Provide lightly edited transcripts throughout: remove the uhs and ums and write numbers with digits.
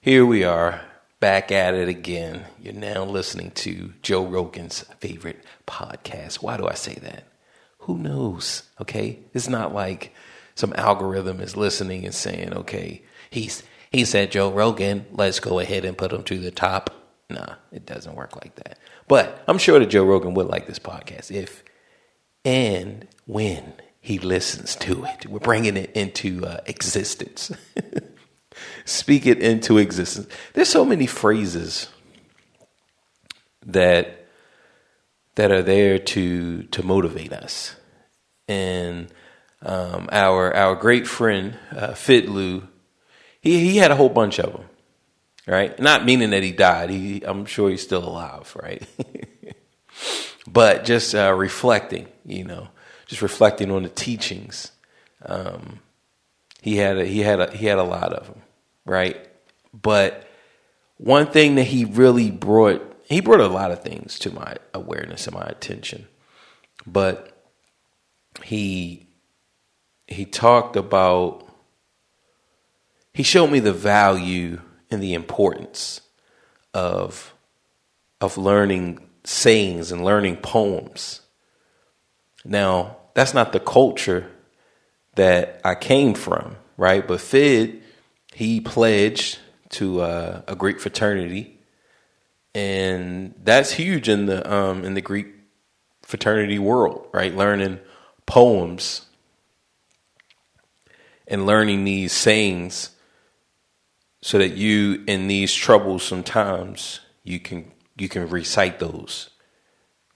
Here we are, back at it again. You're now listening to Joe Rogan's favorite podcast. Why do I say that? Who knows? Okay, it's not like some algorithm is listening and saying, "Okay, he said Joe Rogan. Let's go ahead and put him to the top." Nah, it doesn't work like that. But I'm sure that Joe Rogan would like this podcast if and when he listens to it. We're bringing it into existence. Speak it into existence. There's so many phrases that are there to motivate us. And our great friend Fitlu, he had a whole bunch of them, right? Not meaning that he died. I'm sure he's still alive, right? But just reflecting, just reflecting on the teachings. He had a lot of them, right? But one thing that he brought a lot of things to my awareness and my attention. But he talked about, he showed me the value and the importance of learning sayings and learning poems. Now, that's not the culture that I came from, right? But Fid, he pledged to a Greek fraternity, and that's huge in the Greek fraternity world, right? Learning poems and learning these sayings so that you, in these troublesome times, you can recite those,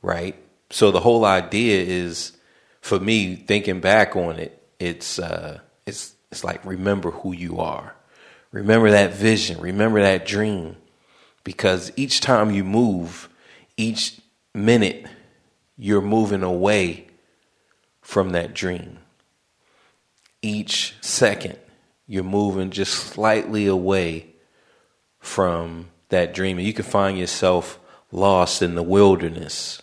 right? So the whole idea is, for me, thinking back on it, it's like, remember who you are. Remember that vision. Remember that dream. Because each time you move, each minute, you're moving away from that dream. Each second, you're moving just slightly away from that dream. And you can find yourself lost in the wilderness.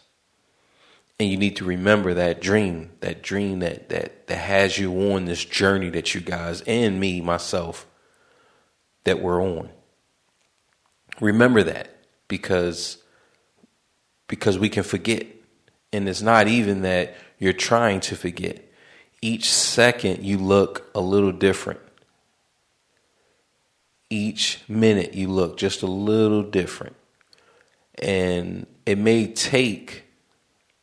And you need to remember that dream that has you on this journey that you guys and me, myself, that we're on. Remember that because we can forget. And it's not even that you're trying to forget. Each second you look a little different. Each minute you look just a little different. And it may take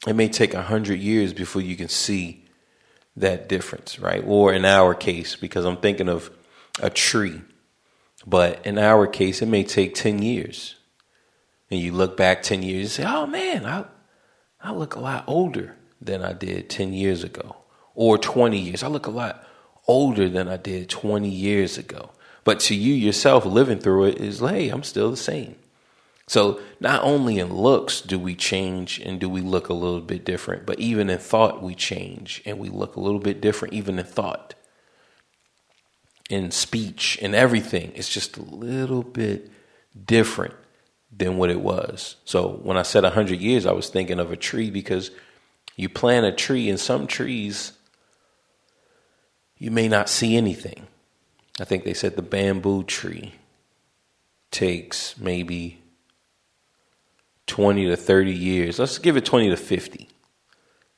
100 years before you can see that difference, right? Or in our case, because I'm thinking of a tree, but in our case, it may take 10 years. And you look back 10 years and say, oh man, I look a lot older than I did 10 years ago. Or 20 years. I look a lot older than I did 20 years ago. But to you yourself living through it is, hey, I'm still the same. So not only in looks do we change and do we look a little bit different, but even in thought we change and we look a little bit different, even in thought, in speech, and everything. It's just a little bit different than what it was. So when I said 100 years, I was thinking of a tree, because you plant a tree, and some trees, you may not see anything. I think they said the bamboo tree takes maybe 20 to 30 years. Let's give it 20 to 50.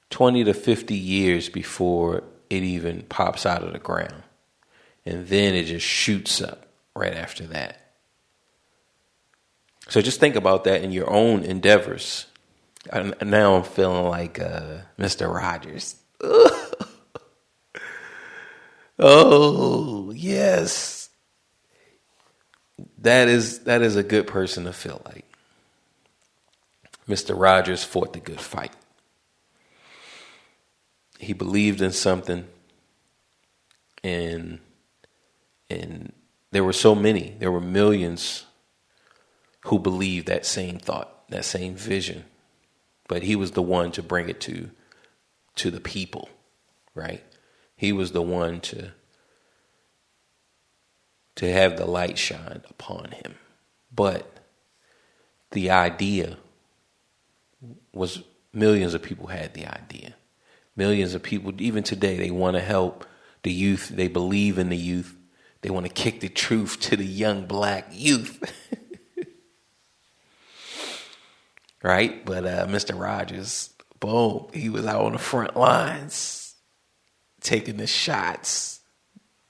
20 to 50 years before it even pops out of the ground. And then it just shoots up right after that. So just think about that in your own endeavors. Now I'm feeling like Mr. Rogers. Oh, yes. That is a good person to feel like. Mr. Rogers fought the good fight. He believed in something, and there were millions who believed that same thought, that same vision. But he was the one to bring it to the people, right? He was the one to have the light shine upon him. But the idea was, millions of people had the idea. Millions of people, even today, they want to help the youth. They believe in the youth. They want to kick the truth to the young black youth. Right? But Mr. Rogers, boom, he was out on the front lines, taking the shots,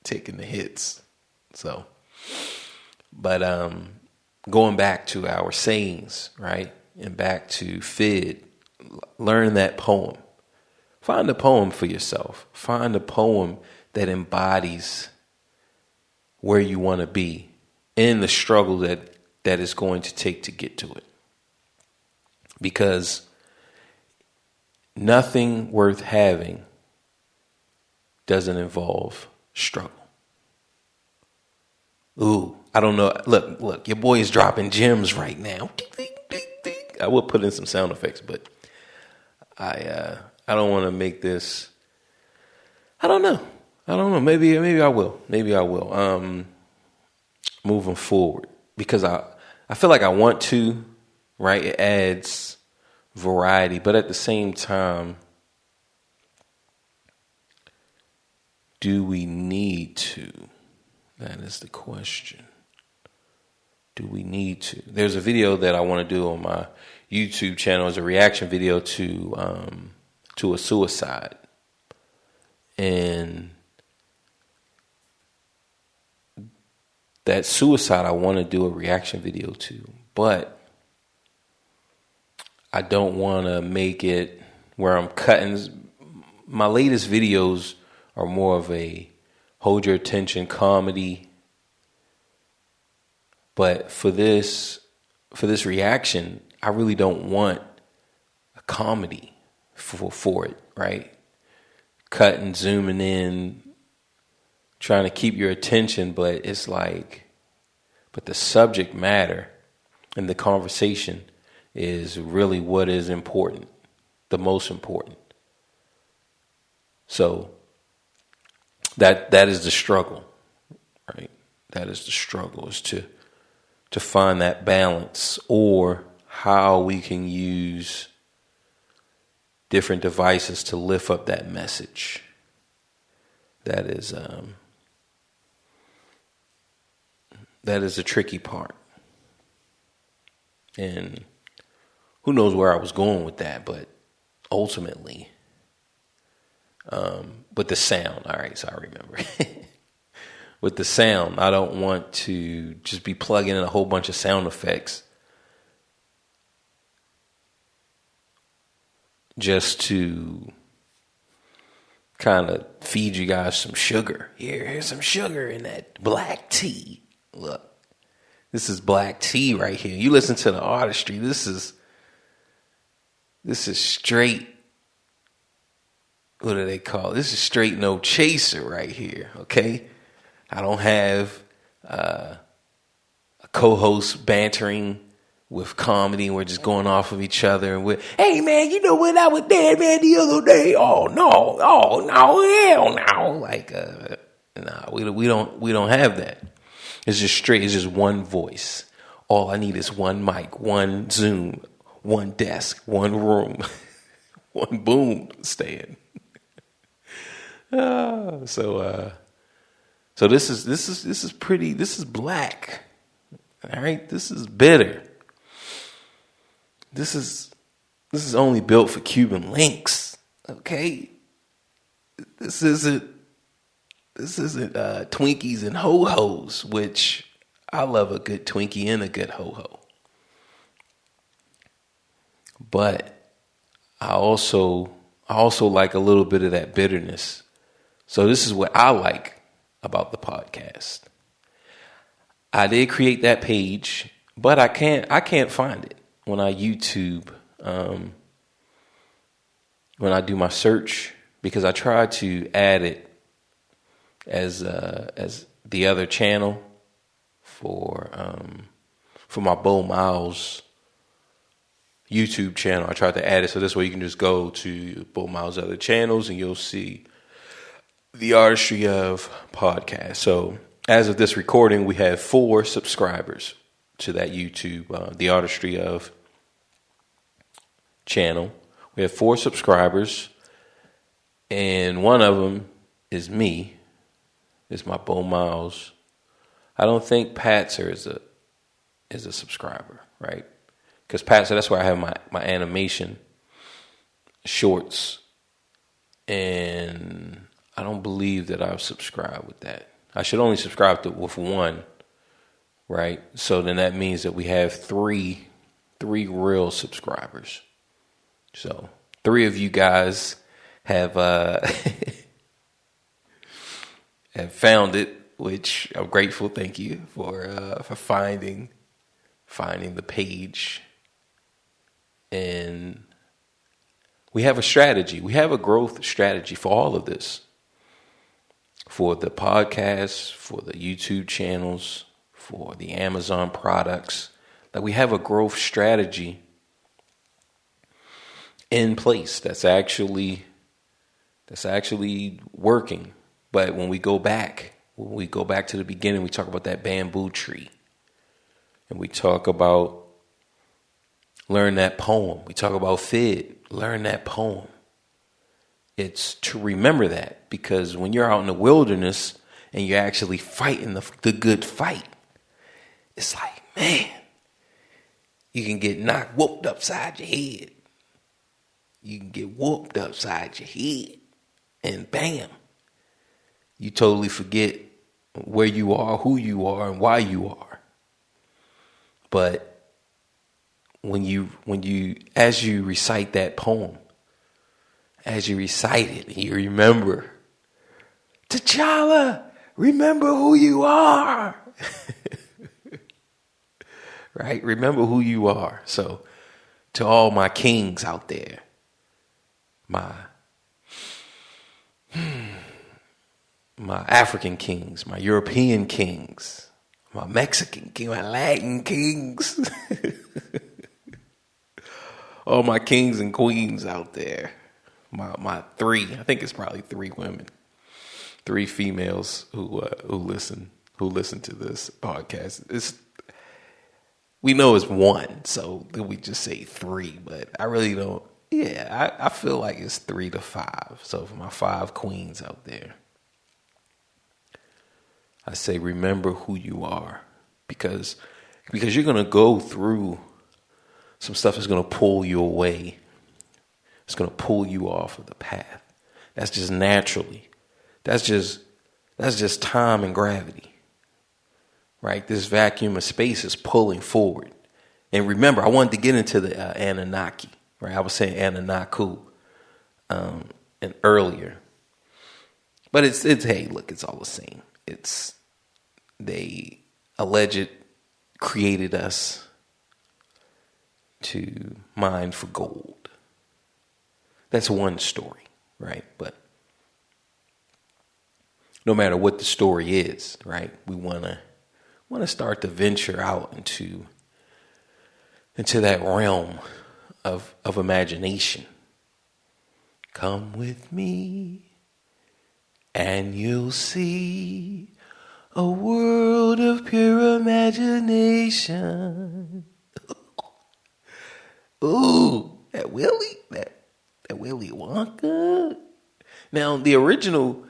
taking the hits. So, but going back to our sayings, right? And back to Fid, learn that poem. Find a poem for yourself. Find a poem that embodies where you want to be in the struggle that it's going to take to get to it. Because nothing worth having doesn't involve struggle. Ooh, I don't know. Look, your boy is dropping gems right now. I will put in some sound effects, but I don't want to make this. I don't know. Maybe I will. Moving forward, because I feel like I want to. Right, it adds variety, but at the same time, do we need to? That is the question. Do we need to? There's a video that I want to do on my YouTube channel. It's a reaction video to a suicide, and that suicide I want to do a reaction video to, but I don't want to make it where I'm cutting. My latest videos are more of a hold your attention comedy. But for this reaction, I really don't want a comedy for it, right? Cutting, zooming in, trying to keep your attention, but it's like, but the subject matter and the conversation is really what is important, the most important. So that is the struggle, right? That is the struggle, is to find that balance, or how we can use different devices to lift up that message. That is the tricky part. And who knows where I was going with that, but ultimately, with the sound, all right, so I remember. With the sound, I don't want to just be plugging in a whole bunch of sound effects just to kind of feed you guys some sugar. Here's some sugar in that black tea. Look, this is black tea right here. You listen to the artistry. This is straight. What do they call it? This is straight no chaser right here. Okay, I don't have a co-host bantering with comedy, and we're just going off of each other. And we're, hey man, you know when I was there, man, the other day? Oh no, hell no! Like, nah, we don't have that. It's just straight. It's just one voice. All I need is one mic, one Zoom, one desk, one room, one boom stand. So this is pretty. This is black. All right, this is bitter. This is only built for Cuban links. Okay, this isn't Twinkies and ho-hos, which I love a good Twinkie and a good ho-ho. But I also like a little bit of that bitterness. So this is what I like about the podcast. I did create that page, but I can't find it when I YouTube, when I do my search, because I try to add it as the other channel for my Bo Miles YouTube channel. I tried to add it so this way you can just go to Bo Miles' other channels and you'll see the artistry of podcast. So as of this recording, we have 4 subscribers to that YouTube, the artistry of channel. We have 4 subscribers, and one of them is me. It's my Bo Miles I don't think Patzer is a subscriber, right? Because Patzer, that's where I have my animation shorts, and I don't believe that I've subscribed with that. I should only subscribe with one, right? So then that means that we have three real subscribers. So 3 of you guys have have found it, which I'm grateful. Thank you for finding the page. And we have a strategy. We have a growth strategy for all of this. For the podcasts, for the YouTube channels, for the Amazon products. Like, we have a growth strategy in place that's actually working. But when we go back to the beginning, we talk about that bamboo tree. And we talk about learn that poem. We talk about Fid, learn that poem. It's to remember that, because when you're out in the wilderness and you're actually fighting the good fight, it's like, man, you can get whooped upside your head. You can get whooped upside your head, and bam, you totally forget where you are, who you are, and why you are. But when you as you recite that poem, as you recite it, you remember, T'Challa, remember who you are. Right? Remember who you are. So to all my kings out there, my African kings, my European kings, my Mexican king, my Latin kings, all my kings and queens out there, my 3, I think it's probably 3 women, 3 females who listen to this podcast. We know it's 1, so we just say 3, but I really don't. Yeah, I feel like it's 3 to 5. So for my 5 queens out there, I say remember who you are, because you're gonna go through some stuff that's gonna pull you away. It's gonna pull you off of the path. That's just naturally. That's just time and gravity. Right? This vacuum of space is pulling forward. And remember, I wanted to get into the Anunnaki. Right? I was saying Anunnaku and earlier. But it's hey, look, it's all the same. They alleged created us to mine for gold. That's one story, right? But no matter what the story is, right? We want to start to venture out into that realm of imagination. Come with me and you'll see a world of pure imagination. Ooh, that Willy Wonka. Now, the original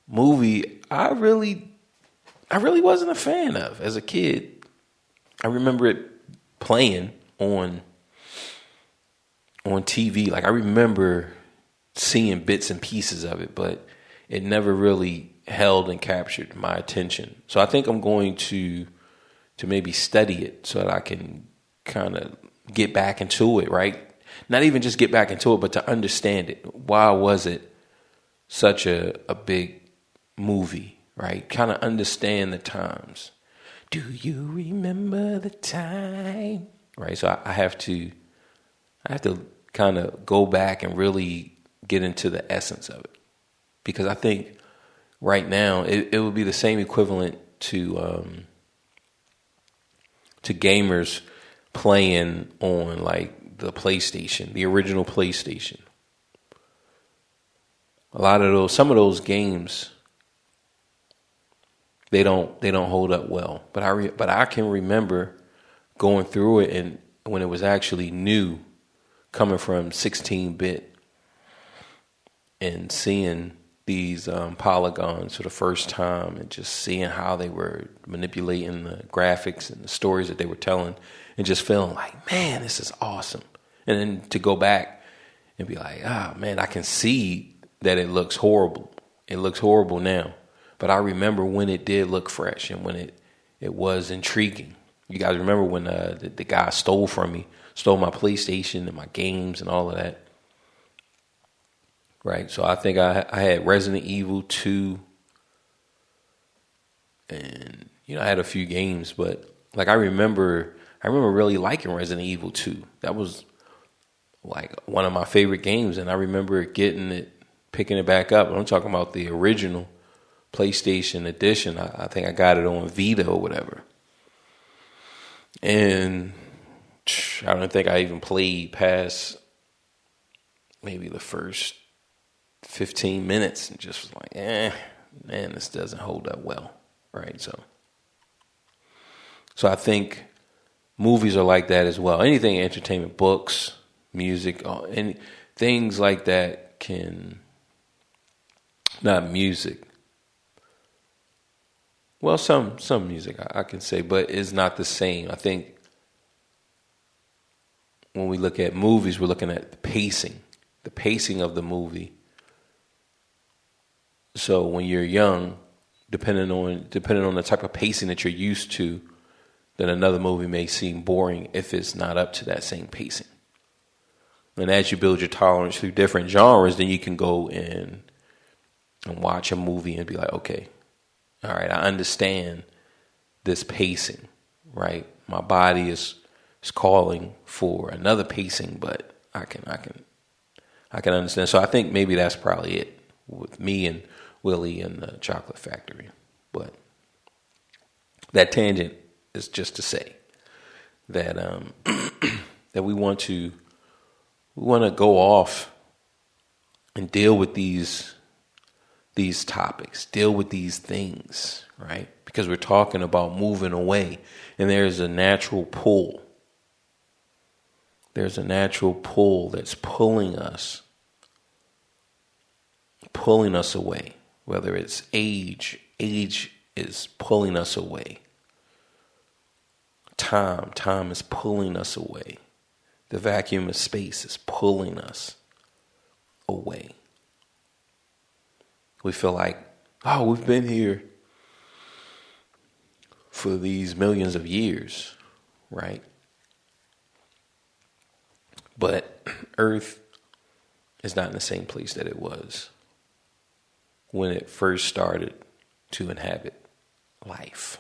movie, I really wasn't a fan of as a kid. I remember it playing on TV. Like, I remember seeing bits and pieces of it, but it never really held and captured my attention. So I think I'm going to maybe study it so that I can kind of get back into it, right? Not even just get back into it, but to understand it. Why was it such a big movie, right? Kind of understand the times. Do you remember the time? Right? So I have to kind of go back and really get into the essence of it. Because I think right now it would be the same equivalent to gamers playing on like the PlayStation, the original PlayStation. Some of those games, they don't hold up well. But I can remember going through it and when it was actually new, coming from 16-bit and seeing these polygons for the first time and just seeing how they were manipulating the graphics and the stories that they were telling and just feeling like, man, this is awesome. And then to go back and be like, man, I can see that it looks horrible. It looks horrible now. But I remember when it did look fresh and when it was intriguing. You guys remember when the guy stole my PlayStation and my games and all of that. Right, so I think I had Resident Evil 2, and I had a few games, but like I remember really liking Resident Evil 2. That was like one of my favorite games, and I remember picking it back up. I'm talking about the original PlayStation edition. I think I got it on Vita or whatever, and I don't think I even played past maybe the first 15 minutes and just was like, man, this doesn't hold up well, right? So I think movies are like that as well. Anything entertainment, books, music, any things like that not music. Well, some music I can say, but it's not the same. I think when we look at movies, we're looking at the pacing of the movie. So when you're young, depending on the type of pacing that you're used to, then another movie may seem boring if it's not up to that same pacing. And as you build your tolerance through different genres, then you can go in and watch a movie and be like, okay, all right, I understand this pacing, right? My body is calling for another pacing, but I can understand. So I think maybe that's probably it with me and Willie and the Chocolate Factory. But that tangent is just to say that that we want to go off and deal with these topics, deal with these things, right? Because we're talking about moving away, and there's a natural pull. There's a natural pull that's pulling us away. Whether it's age is pulling us away. Time is pulling us away. The vacuum of space is pulling us away. We feel like, we've been here for these millions of years, right? But Earth is not in the same place that it was when it first started to inhabit life.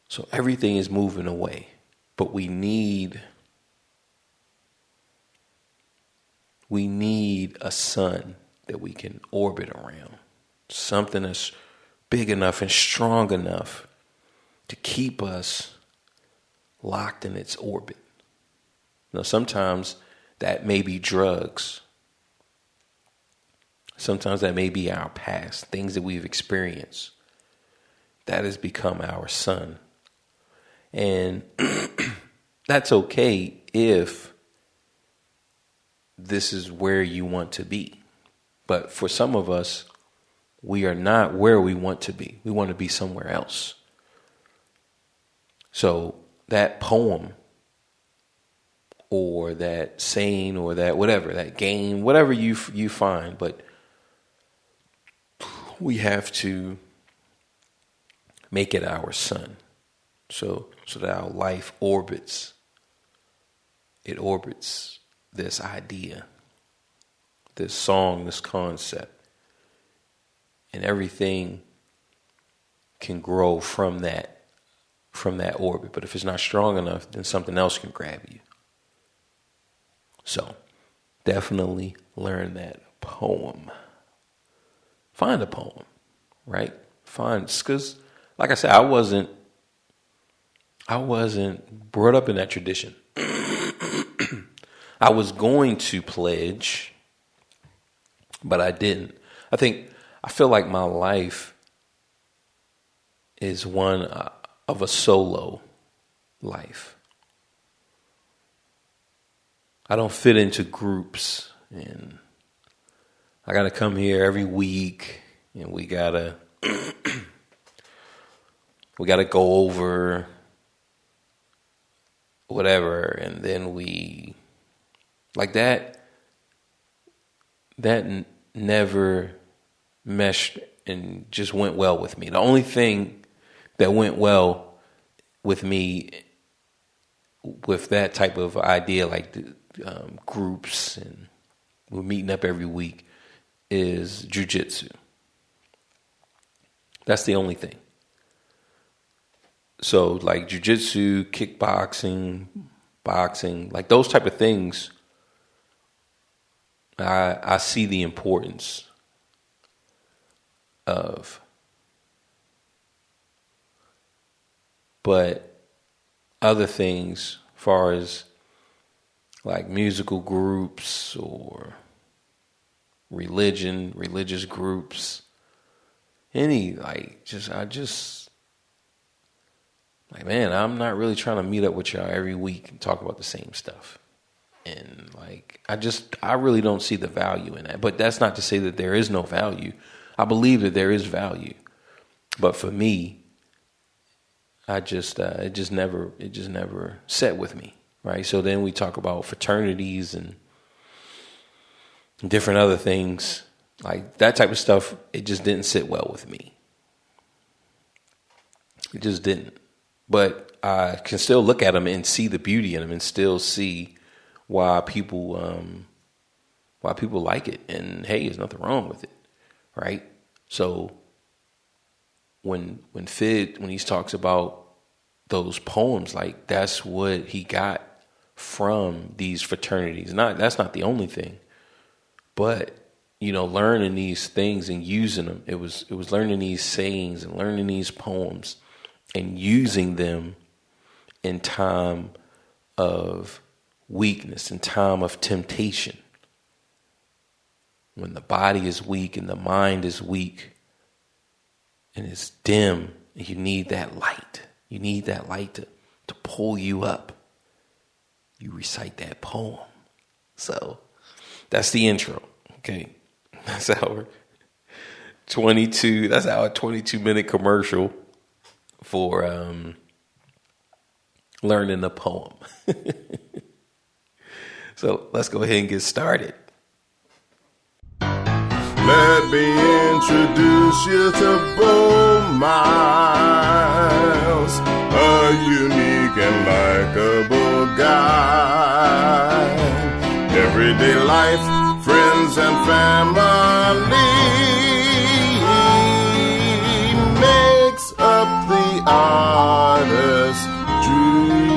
So everything is moving away, but we need a sun that we can orbit around. Something that's big enough and strong enough to keep us locked in its orbit. Now, sometimes that may be drugs. Sometimes that may be our past, things that we've experienced. That has become our sun. And that's okay if this is where you want to be. But for some of us, we are not where we want to be. We want to be somewhere else. So that poem or that saying or that whatever, that game, whatever you find, but we have to make it our sun. So that our life orbits this idea, this song, this concept. And everything can grow from that orbit. But if it's not strong enough, then something else can grab you. So definitely learn that poem. Find a poem, right? Because like I said, I wasn't brought up in that tradition. I was going to pledge, but I didn't. I feel like my life is one of a solo life. I don't fit into groups, and I got to come here every week and we got to go over whatever, and then we like that never meshed and just went well with me. The only thing that went well with me with that type of idea, like the groups and we're meeting up every week, is jujitsu. That's the only thing. So like jujitsu, kickboxing, boxing, like those type of things, I see the importance of. But other things, far as like musical groups or religious groups, I like, man, I'm not really trying to meet up with y'all every week and talk about the same stuff. And like, I really don't see the value in that. But that's not to say that there is no value. I believe that there is value. But for me, it just never set with me. Right. So then we talk about fraternities and different other things. Like that type of stuff, it just didn't sit well with me. It just didn't. But I can still look at them and see the beauty in them and still see why people like it. And hey, there's nothing wrong with it, right? So when he talks about those poems, like that's what he got from these fraternities. That's not the only thing, but learning these things and using them. It was learning these sayings and learning these poems and using them in time of weakness, in time of temptation. When the body is weak and the mind is weak and it's dim, and you need that light. You need that light to pull you up. You recite that poem. So that's the intro. Okay. That's our 22-minute commercial for learning a poem. So let's go ahead and get started. Let me introduce you to Bo Miles, a unique and likable guy. Everyday life, friends and family makes up the artist's dream.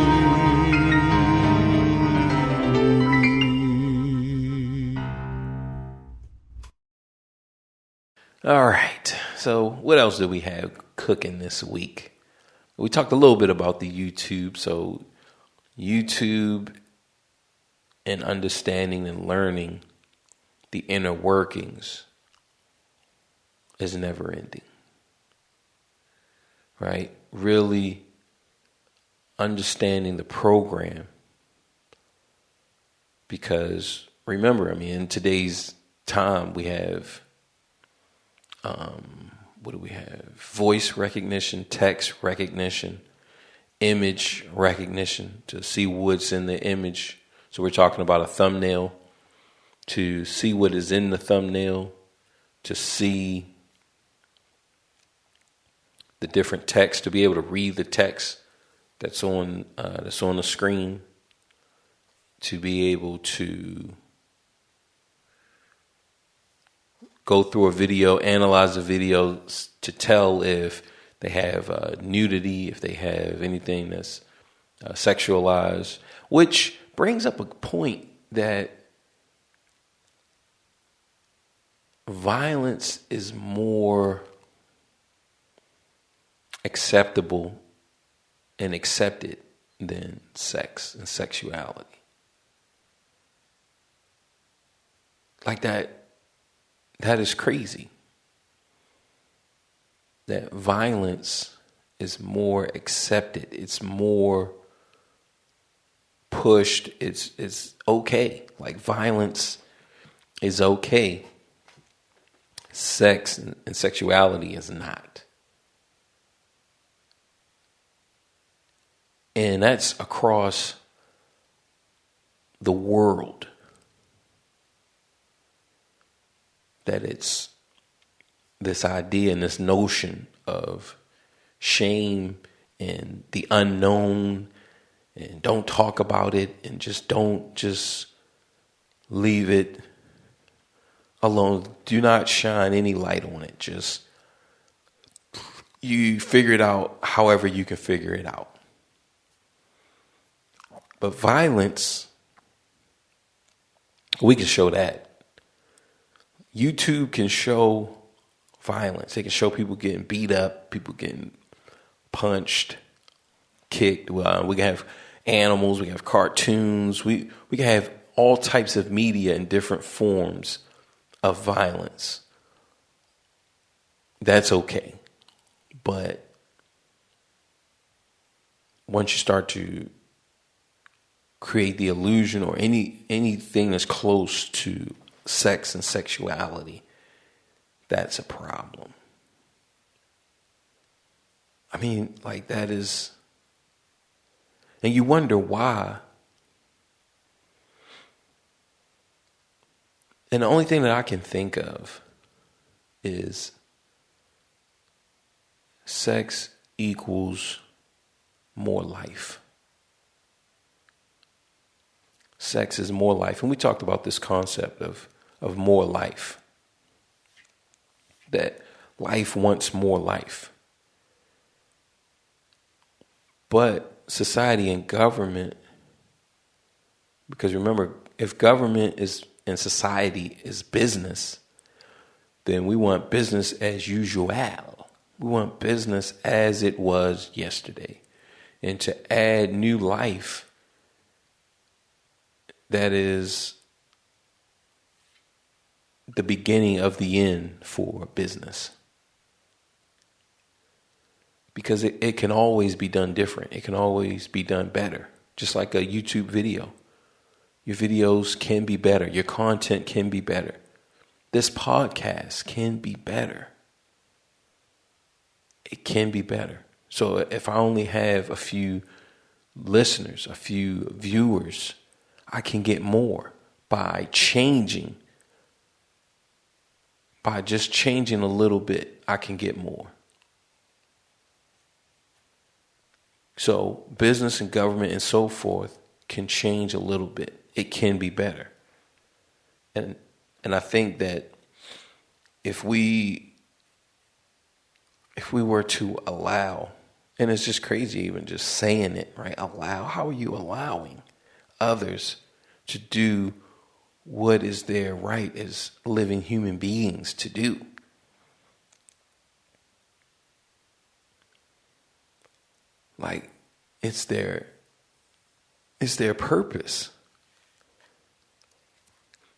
All right. So what else do we have cooking this week? We talked a little bit about the YouTube. So YouTube and understanding and learning the inner workings is never ending. Right? Really understanding the program. Because remember, in today's time we have what do we have? Voice recognition, text recognition, image recognition to see what's in the image. So we're talking about a thumbnail, to see what is in the thumbnail, to see the different text, to be able to read the text that's on the screen, to be able to go through a video, analyze the video to tell if they have nudity, if they have anything that's sexualized, which brings up a point that violence is more acceptable and accepted than sex and sexuality. Like that is crazy. That violence is more accepted. It's more pushed. It's okay. Like violence is okay. sex and sexuality is not. And that's across the world. That it's this idea and this notion of shame and the unknown, and don't talk about it, and just leave it alone. Do not shine any light on it. Just you figure it out however you can figure it out. But violence, we can show that. YouTube can show violence. They can show people getting beat up, people getting punched, kicked. We can have animals, we can have cartoons, we can have all types of media in different forms of violence. That's okay. But once you start to create the illusion or anything that's close to sex and sexuality, that's a problem. I mean, like that is, and you wonder why. And the only thing that I can think of is sex equals more life. Sex is more life. And we talked about this concept of more life. That life wants more life. But society and government, because remember, if government is and society is business, then we want business as usual. We want business as it was yesterday. And to add new life, that is the beginning of the end for business. Because it can always be done different. It can always be done better. Just like a YouTube video. Your videos can be better. Your content can be better. This podcast can be better. It can be better. So if I only have a few listeners, a few viewers, I can get more by changing. By just changing a little bit, I can get more. So business and government and so forth can change a little bit. It can be better. And I think that if we were to allow, and it's just crazy even just saying it, right? Allow. How are you allowing others to do what is their right as living human beings to do? Like, it's their purpose.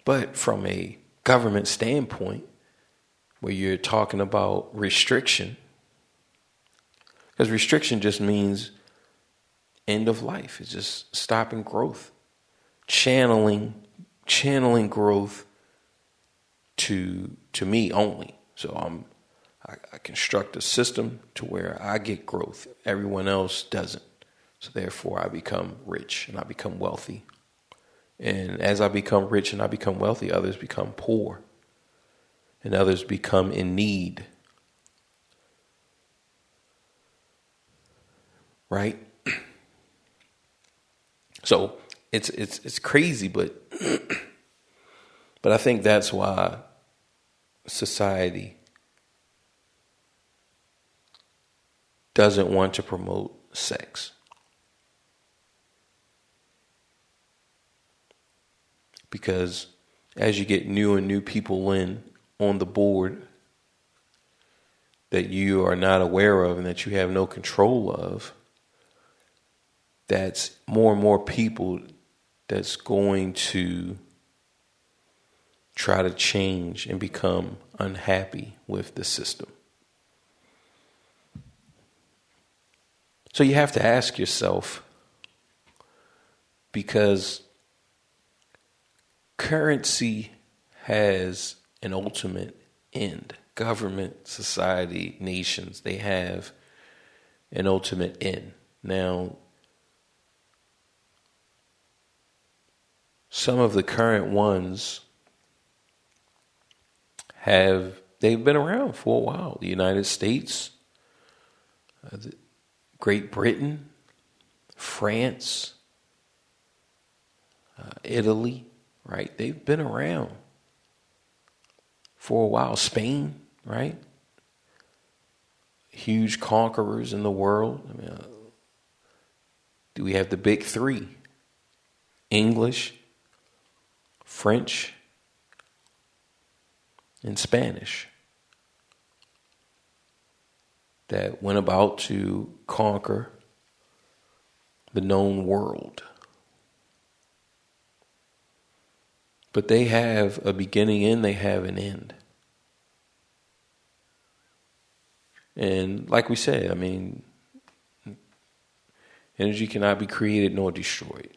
But from a government standpoint, where you're talking about restriction, because restriction just means end of life. It's just stopping growth, channeling growth to me only. So I construct a system to where I get growth. Everyone else doesn't. So therefore I become rich and I become wealthy. And as I become rich and I become wealthy, others become poor. And others become in need. Right? So it's crazy, but I think that's why society doesn't want to promote sex. Because as you get new and new people in on the board that you are not aware of and that you have no control of, that's more and more people that's going to try to change and become unhappy with the system. So you have to ask yourself, because currency has an ultimate end. Government, society, nations, they have an ultimate end. Now, some of the current ones they've been around for a while. The United States, Great Britain, France, Italy, right? They've been around for a while. Spain, right? Huge conquerors in the world. I mean, do we have the big three? English, French, and Spanish that went about to conquer the known world. But they have a beginning and they have an end. And like we said, I mean, energy cannot be created nor destroyed.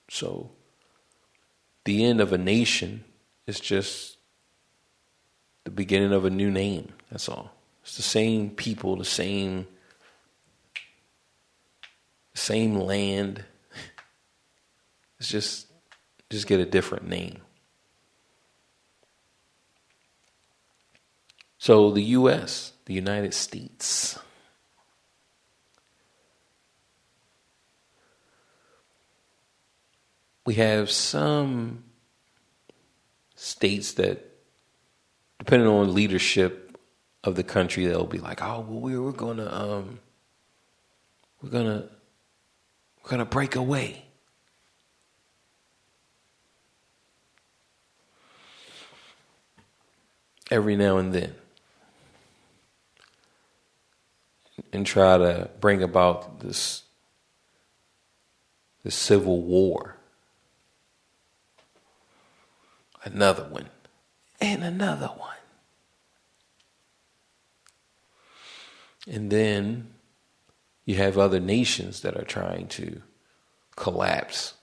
So the end of a nation is just the beginning of a new name. That's all. It's the same people, the same land. It's just get a different name. So the U.S., the United States, we have some states that, depending on leadership of the country, they'll be like, "Oh, well, we're gonna break away." Every now and then, and try to bring about this civil war. Another one, and another one. And then you have other nations that are trying to collapse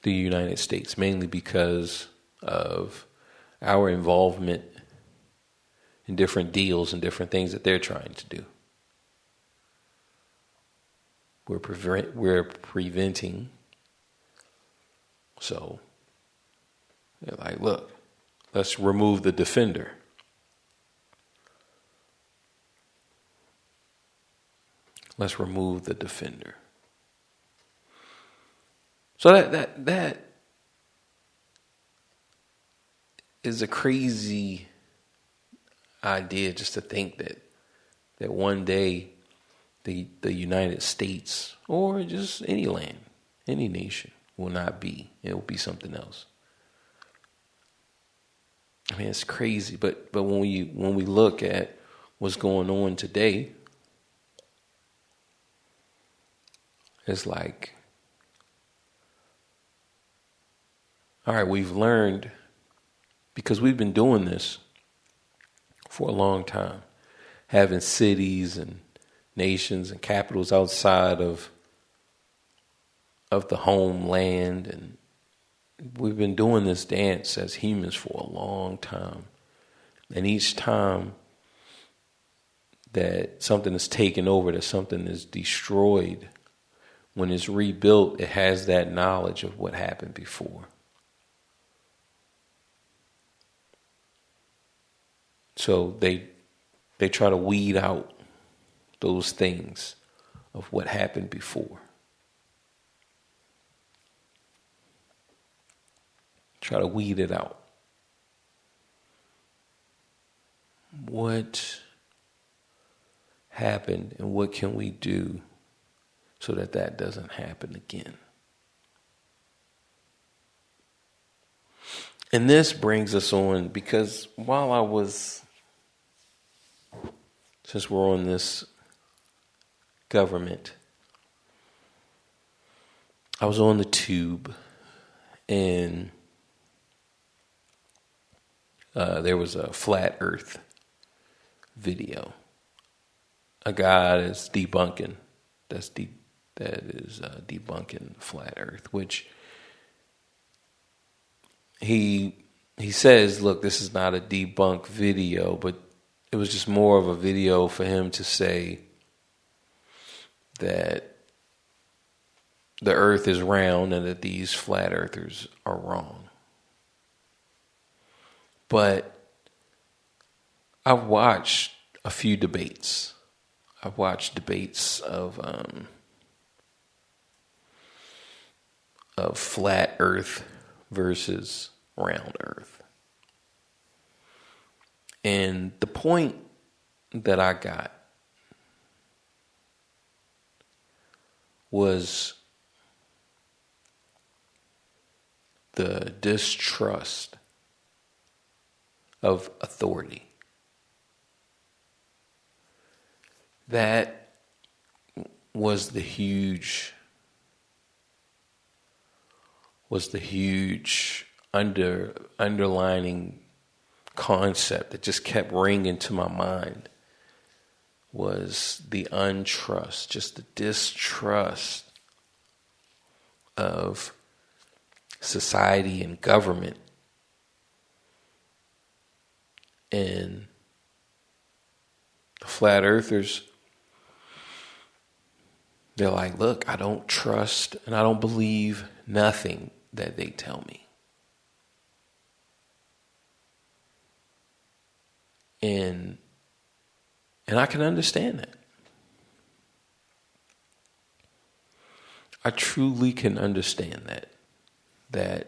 the United States, mainly because of our involvement in different deals and different things that they're trying to do. We're preventing. So they're like, look, let's remove the defender. Let's remove the defender. So that is a crazy idea, just to think that one day the United States, or just any land, any nation, will not be. It will be something else. I mean, it's crazy, but when we look at what's going on today, it's like, all right, we've learned, because we've been doing this for a long time, having cities and nations and capitals outside of the homeland, and we've been doing this dance as humans for a long time. And each time that something is taken over, that something is destroyed, when it's rebuilt, it has that knowledge of what happened before. So they try to weed out those things of what happened before. Try to weed it out. What happened and what can we do so that doesn't happen again? And this brings us on, because since we're on this government, I was on the tube, and there was a flat earth video. A guy is debunking, debunking flat earth, which he says, look, this is not a debunk video, but it was just more of a video for him to say that the earth is round and that these flat earthers are wrong. But I've watched a few debates. I've watched debates of flat earth versus round earth. And the point that I got was the distrust of authority. That was the huge underlining concept that just kept ringing to my mind, was the untrust, just the distrust of society and government. And the flat earthers, they're like, look, I don't trust and I don't believe nothing that they tell me. And I can understand that. I truly can understand that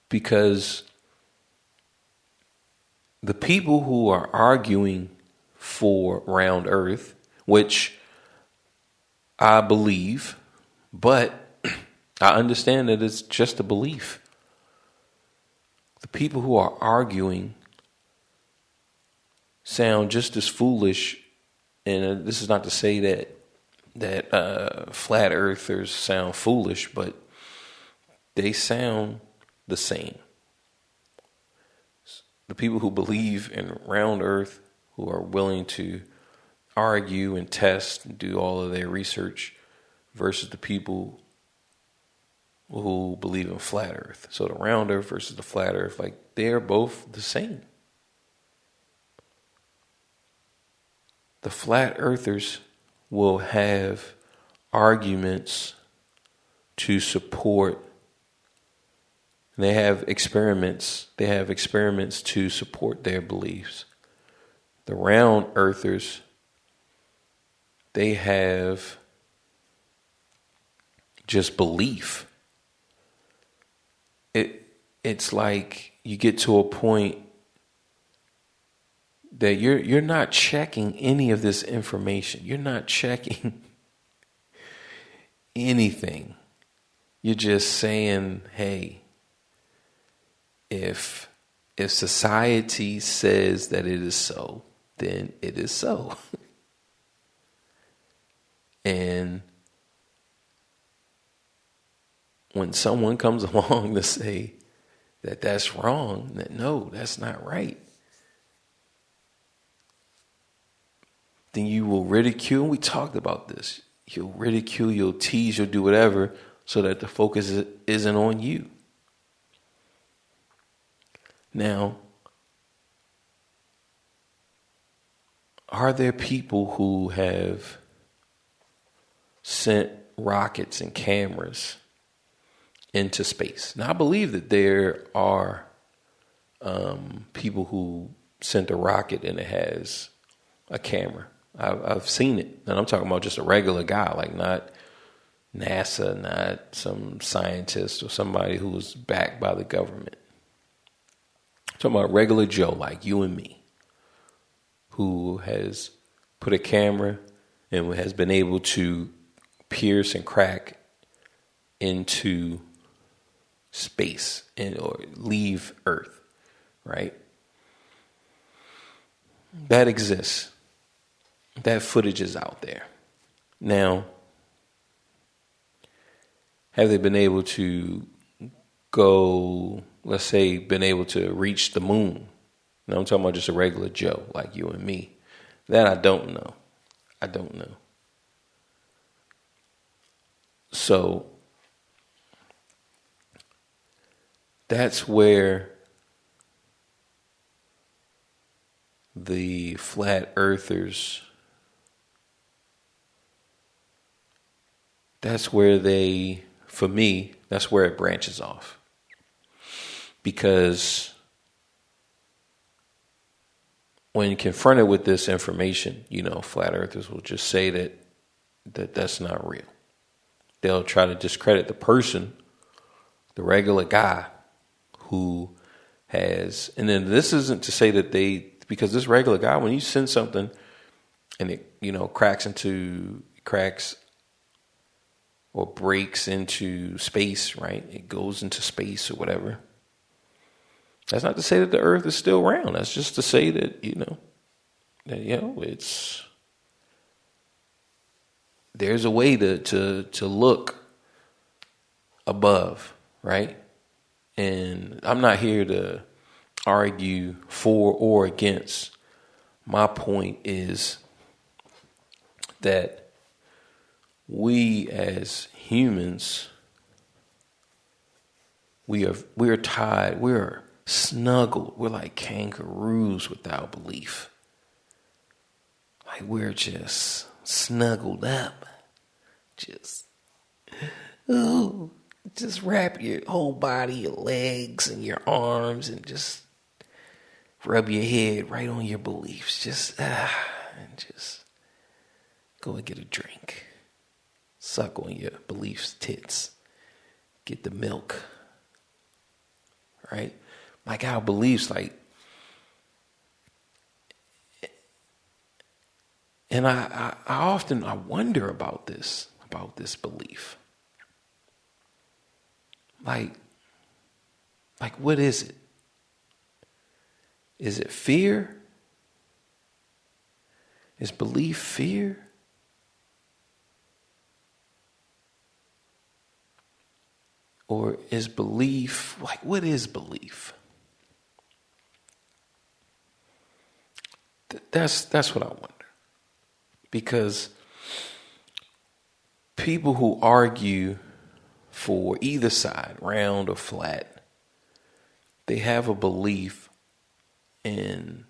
because the people who are arguing for round earth, which I believe, but I understand that it's just a belief. The people who are arguing sound just as foolish, and this is not to say that flat earthers sound foolish, but they sound the same. The people who believe in round earth, who are willing to argue and test and do all of their research, versus the people who believe in flat earth. So the round earth versus the flat earth, like, they're both the same. The flat earthers will have arguments to support. They have experiments to support their beliefs. The round earthers, they have just belief. It's like you get to a point that you're not checking any of this information. You're not checking anything. You're just saying, hey, if society says that it is so, then it is so. And when someone comes along to say that that's wrong, that no, that's not right, then you will ridicule. And we talked about this. You'll ridicule, you'll tease, you'll do whatever so that the focus isn't on you. Now, are there people who have sent rockets and cameras into space? Now, I believe that there are people who sent a rocket and it has a camera. I've seen it, and I'm talking about just a regular guy, like not NASA, not some scientist or somebody who was backed by the government. I'm talking about regular Joe, like you and me, who has put a camera and has been able to pierce and crack into space or leave Earth, right? That exists. That footage is out there. Now, have they been able to go, let's say, been able to reach the moon? Now, I'm talking about just a regular Joe like you and me. That I don't know. I don't know. So that's where the flat earthers, that's where for me, that's where it branches off. Because when confronted with this information, flat earthers will just say that that's not real. They'll try to discredit the person, the regular guy who has, and then this isn't to say that because this regular guy, when you send something and it, cracks or breaks into space, right? It goes into space or whatever. That's not to say that the earth is still round. That's just to say that, there's a way to look above, right? And I'm not here to argue for or against. My point is that we as humans, we're tied, we're snuggled, we're like kangaroos without belief. Like we're just snuggled up. Just wrap your whole body, your legs and your arms, and just rub your head right on your beliefs. And just go and get a drink. Suck on your beliefs' tits. Get the milk. Right? Like our beliefs, and I often wonder about this belief. Like what is it? Is it fear? Is belief fear? Or is belief, what is belief? That's what I wonder. Because people who argue for either side, round or flat, they have a belief in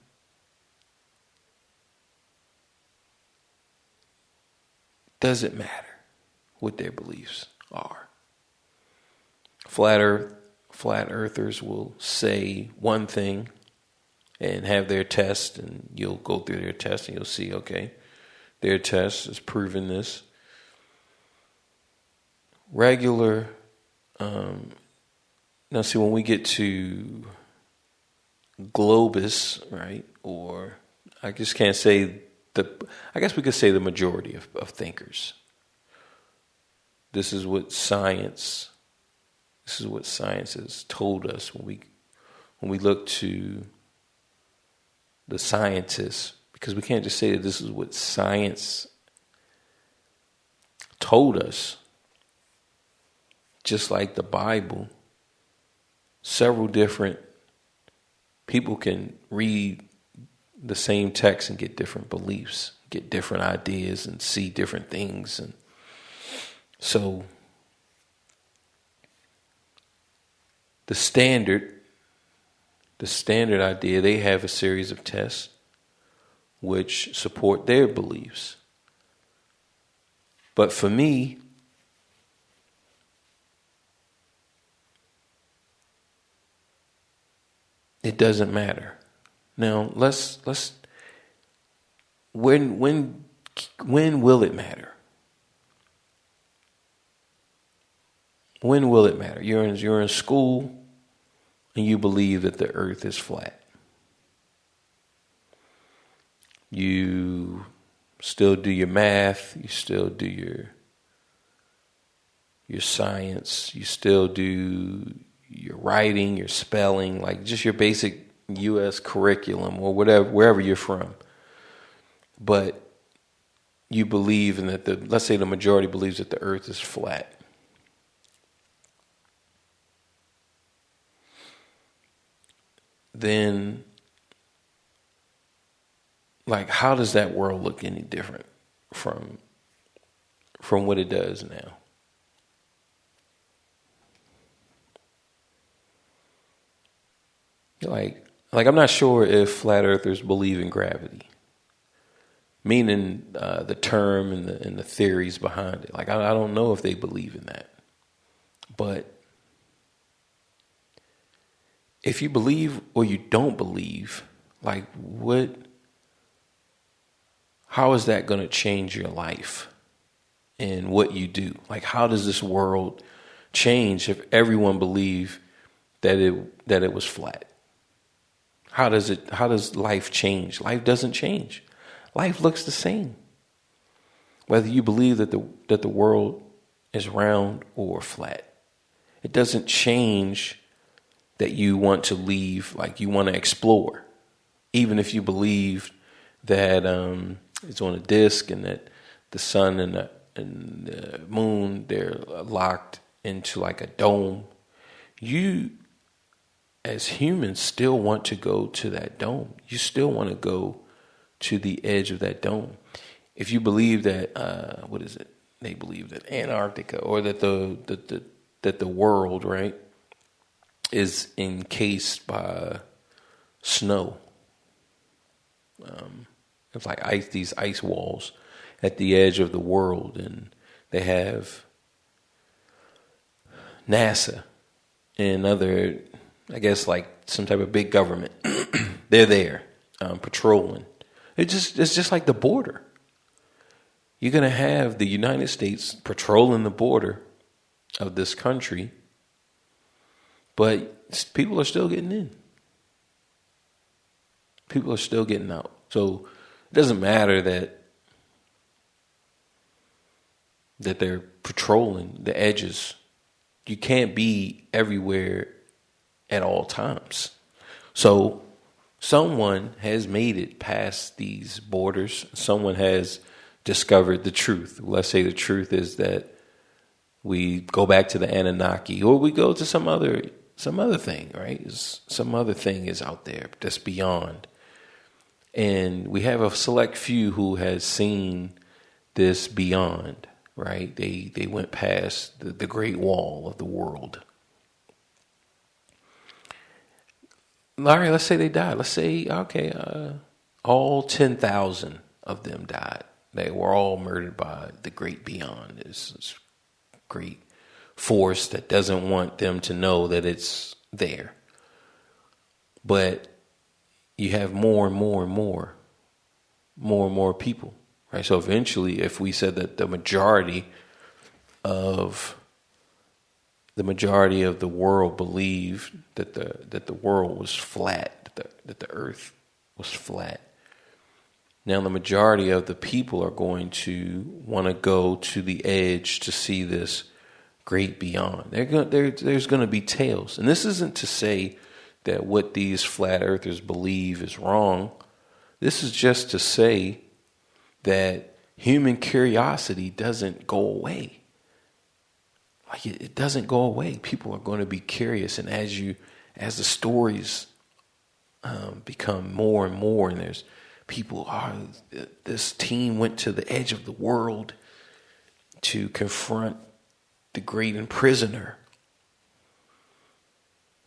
doesn't matter what their beliefs are. Flat earthers will say one thing and have their test, and you'll go through their test and you'll see, okay, their test is proving this. Regular, now see, when we get to globus, right, or I just can't say I guess we could say the majority of thinkers. This is what science has told us when we look to the scientists, because we can't just say that this is what science told us. Just like the Bible, several different people can read the same text and get different beliefs, get different ideas, and see different things. And so the standard idea, they have a series of tests which support their beliefs. But for me, it doesn't matter. Now let's when will it matter? When will it matter? You're in school and you believe that the earth is flat. You still do your math, you still do your science, you still do your writing, your spelling, like just your basic U.S. curriculum or whatever, wherever you're from. But you believe in that let's say the majority believes that the earth is flat. Then, how does that world look any different from what it does now? Like I'm not sure if flat earthers believe in gravity, meaning the term and the theories behind it. Like I don't know if they believe in that, but if you believe or you don't believe, like how is that going to change your life and what you do? Like, how does this world change if everyone believed that it was flat? How does life change? Life doesn't change. Life looks the same. Whether you believe that the world is round or flat. It doesn't change that you want to leave, like you want to explore. Even if you believe that it's on a disc and that the sun and the moon, they're locked into like a dome. You, as humans, still want to go to that dome. You still want to go to the edge of that dome. If you believe that, they believe that Antarctica or that the world, right, is encased by snow. It's like these ice walls at the edge of the world, and they have NASA and other, I guess, like some type of big government. They're there patrolling. It's just like the border. You're going to have the United States patrolling the border of this country, but people are still getting in. People are still getting out. So it doesn't matter that they're patrolling the edges. You can't be everywhere at all times. So someone has made it past these borders. Someone has discovered the truth. Let's say the truth is that we go back to the Anunnaki, or we go to some other thing, right? Some other thing is out there that's beyond. And we have a select few who has seen this beyond, right? They went past the Great Wall of the world. All right, let's say they died. Let's say, okay, all 10,000 of them died. They were all murdered by the great beyond, this great force that doesn't want them to know that it's there. But you have more and more and more people, right? So eventually, if we said that the majority of the world believed that the world was flat, that the earth was flat, now the majority of the people are going to want to go to the edge to see this great beyond. There's going to be tales, and this isn't to say that what these flat earthers believe is wrong. This is just to say that human curiosity doesn't go away. Like it doesn't go away. People are going to be curious, and as the stories become more and more, and there's people, this team went to the edge of the world to confront the great imprisoner.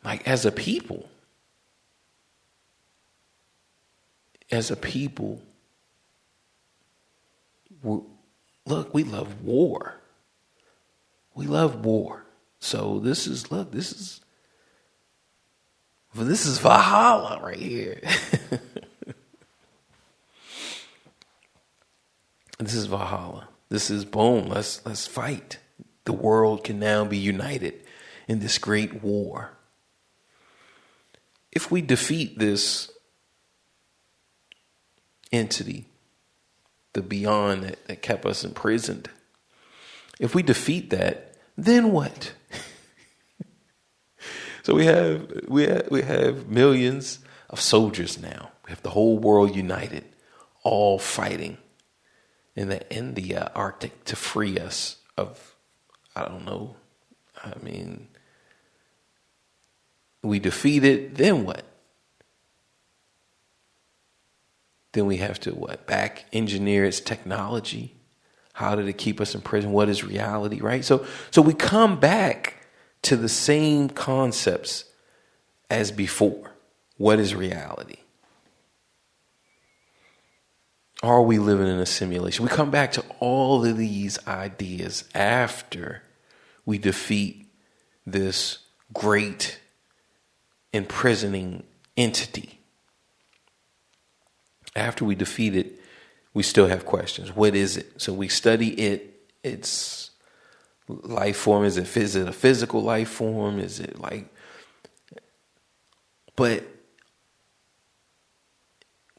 Like as a people, we love war. We love war. So this is Valhalla right here. This is Valhalla. This is boom. Let's fight. The world can now be united in this great war. If we defeat this entity, the beyond that kept us imprisoned, if we defeat that, then what? So we have millions of soldiers now. We have the whole world united, all fighting in the Arctic to free us of, I don't know. I mean, we defeat it, then what? Then we have to back engineer its technology. How did it keep us in prison? What is reality, right? So we come back to the same concepts as before. What is reality? Are we living in a simulation? We come back to all of these ideas after we defeat this great imprisoning entity. After we defeat it, we still have questions. What is it? So we study it. Its life form. Is it a physical life form? Is it like... But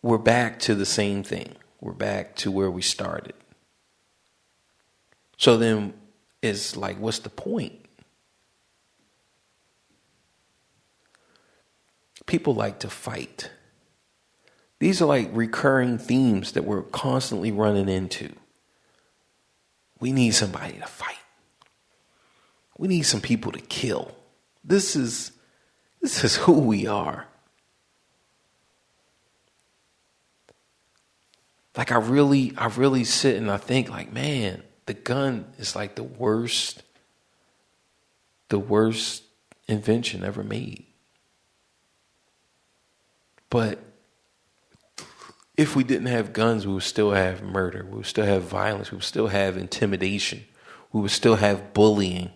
we're back to the same thing. We're back to where we started. So then it's like, what's the point? People like to fight. These are like recurring themes that we're constantly running into. We need somebody to fight. We need some people to kill. This is who we are. Like I really sit and I think like, man, the gun is like the worst invention ever made. But if we didn't have guns, we would still have murder. We would still have violence. We would still have intimidation. We would still have bullying.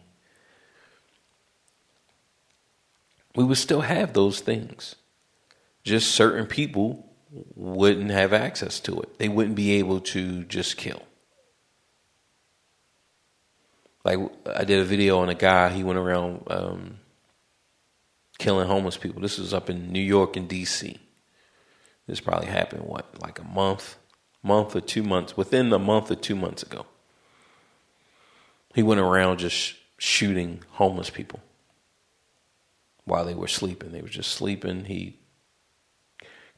We would still have those things. Just certain people wouldn't have access to it. They wouldn't be able to just kill. Like I did a video on a guy, he went around killing homeless people. This was up in New York and DC. This probably happened, like a month or 2 months, within a month or 2 months ago. He went around just shooting homeless people while they were sleeping. They were just sleeping. He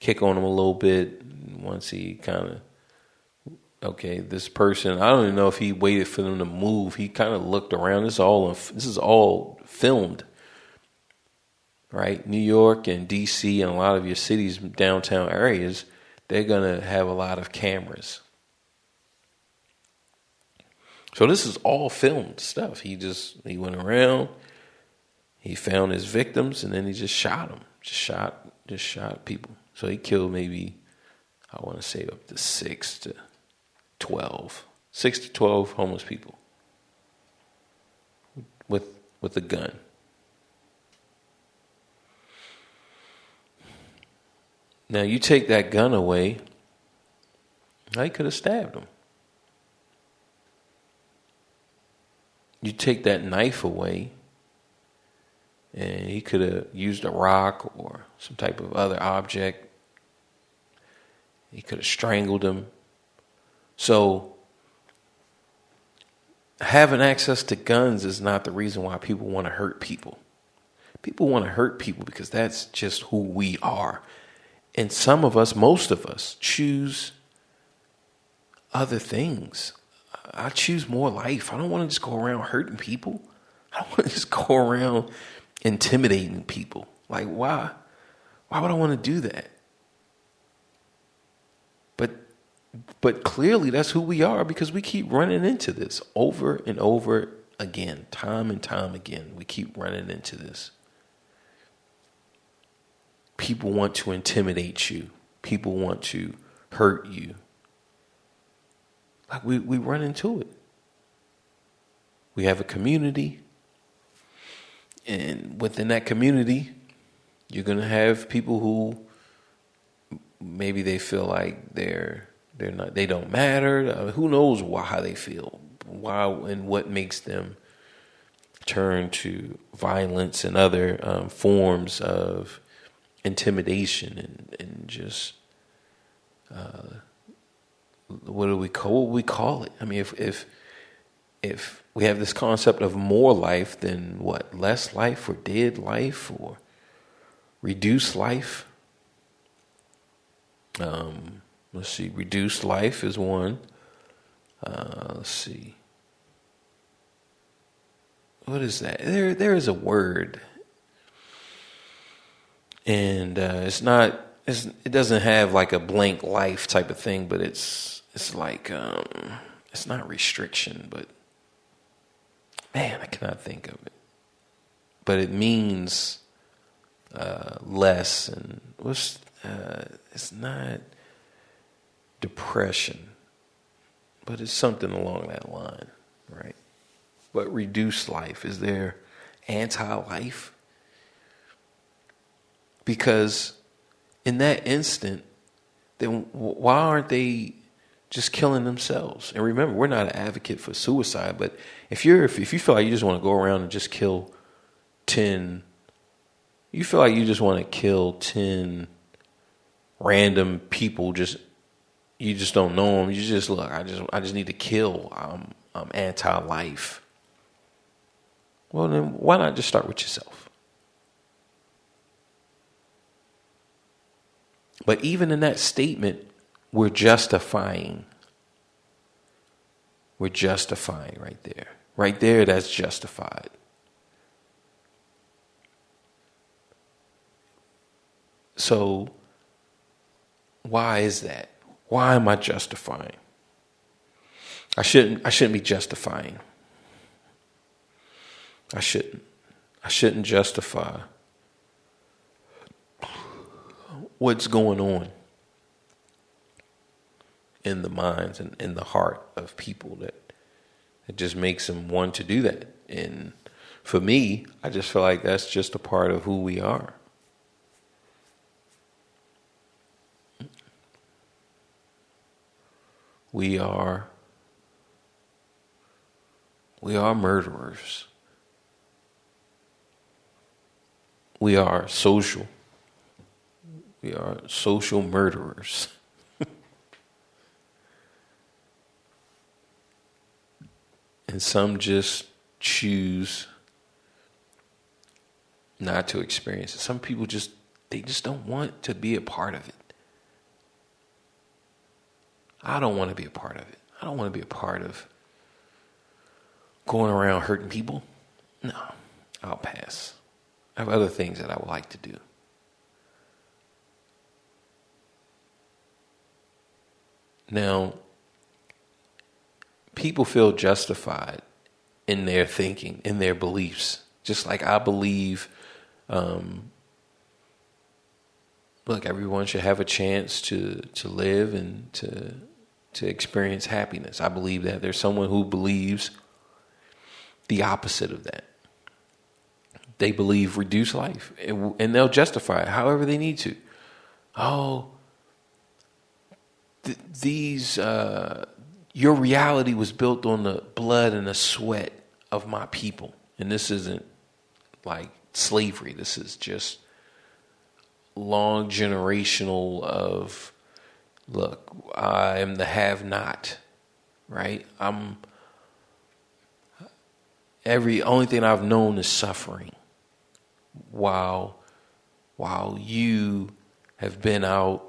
kick on them a little bit. Once he kind of, okay, this person, I don't even know if he waited for them to move. He kind of looked around. This is all filmed, right? New York and DC and a lot of your cities, downtown areas, they're going to have a lot of cameras. So this is all filmed stuff. He went around, he found his victims, and then he just shot them. Just shot people. So he killed maybe, I want to say up to 6 to 12 homeless people with a gun. Now you take that gun away, now he could have stabbed him. You take that knife away, and he could have used a rock or some type of other object. He could have strangled him. So having access to guns is not the reason why people want to hurt people. People want to hurt people because that's just who we are. And some of us, most of us, choose other things. I choose more life. I don't want to just go around hurting people. I don't want to just go around intimidating people. Like, why? Why would I want to do that? But clearly that's who we are because we keep running into this over and over again, time and time again. We keep running into this. People want to intimidate you. People want to hurt you. Like we run into it. We have a community, and within that community, you're gonna have people who maybe they feel like they don't matter. Who knows how they feel? Why and what makes them turn to violence and other forms of intimidation and just what do we call it? I mean, if we have this concept of more life, then what? Less life or dead life or reduced life? Let's see. Reduced life is one. Let's see. What is that? There is a word, and it doesn't have like a blank life type of thing, but it's like it's not restriction, but man, I cannot think of it. But it means less, and it's not depression, but it's something along that line, right? But reduce life, is there anti-life? Because in that instant, then why aren't they just killing themselves? And remember, we're not an advocate for suicide, but if you feel like you just want to go around and just kill 10, you feel like you just want to kill 10 random people, you just don't know them. You just look, I just need to kill. I'm anti-life. Well, then why not just start with yourself? But even in that statement, we're justifying. We're justifying right there. Right there, that's justified. So, why is that? Why am I justifying? I shouldn't be justifying. I shouldn't justify what's going on in the minds and in the heart of people that it just makes them want to do that. And for me, I just feel like that's just a part of who we are. We are murderers. We are social. We are social murderers. And some just choose not to experience it. Some people just don't want to be a part of it. I don't want to be a part of it. I don't want to be a part of going around hurting people. No, I'll pass. I have other things that I would like to do. Now, people feel justified in their thinking, in their beliefs. Just like I believe, look, everyone should have a chance to live and to experience happiness. I believe that. There's someone who believes the opposite of that. They believe reduce life, and they'll justify it however they need to. Oh, your reality was built on the blood and the sweat of my people. And this isn't like slavery. This is just long generational of, look, I am the have-not, right? Only thing I've known is suffering. While you have been out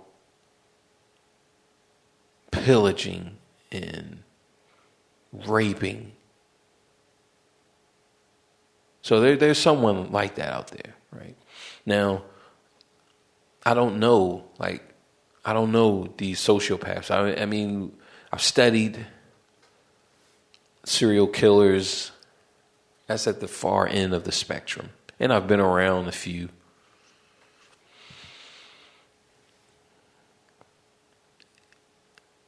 pillaging and raping. So there's someone like that out there, right? Now, I don't know these sociopaths. I mean, I've studied serial killers. That's at the far end of the spectrum. And I've been around a few.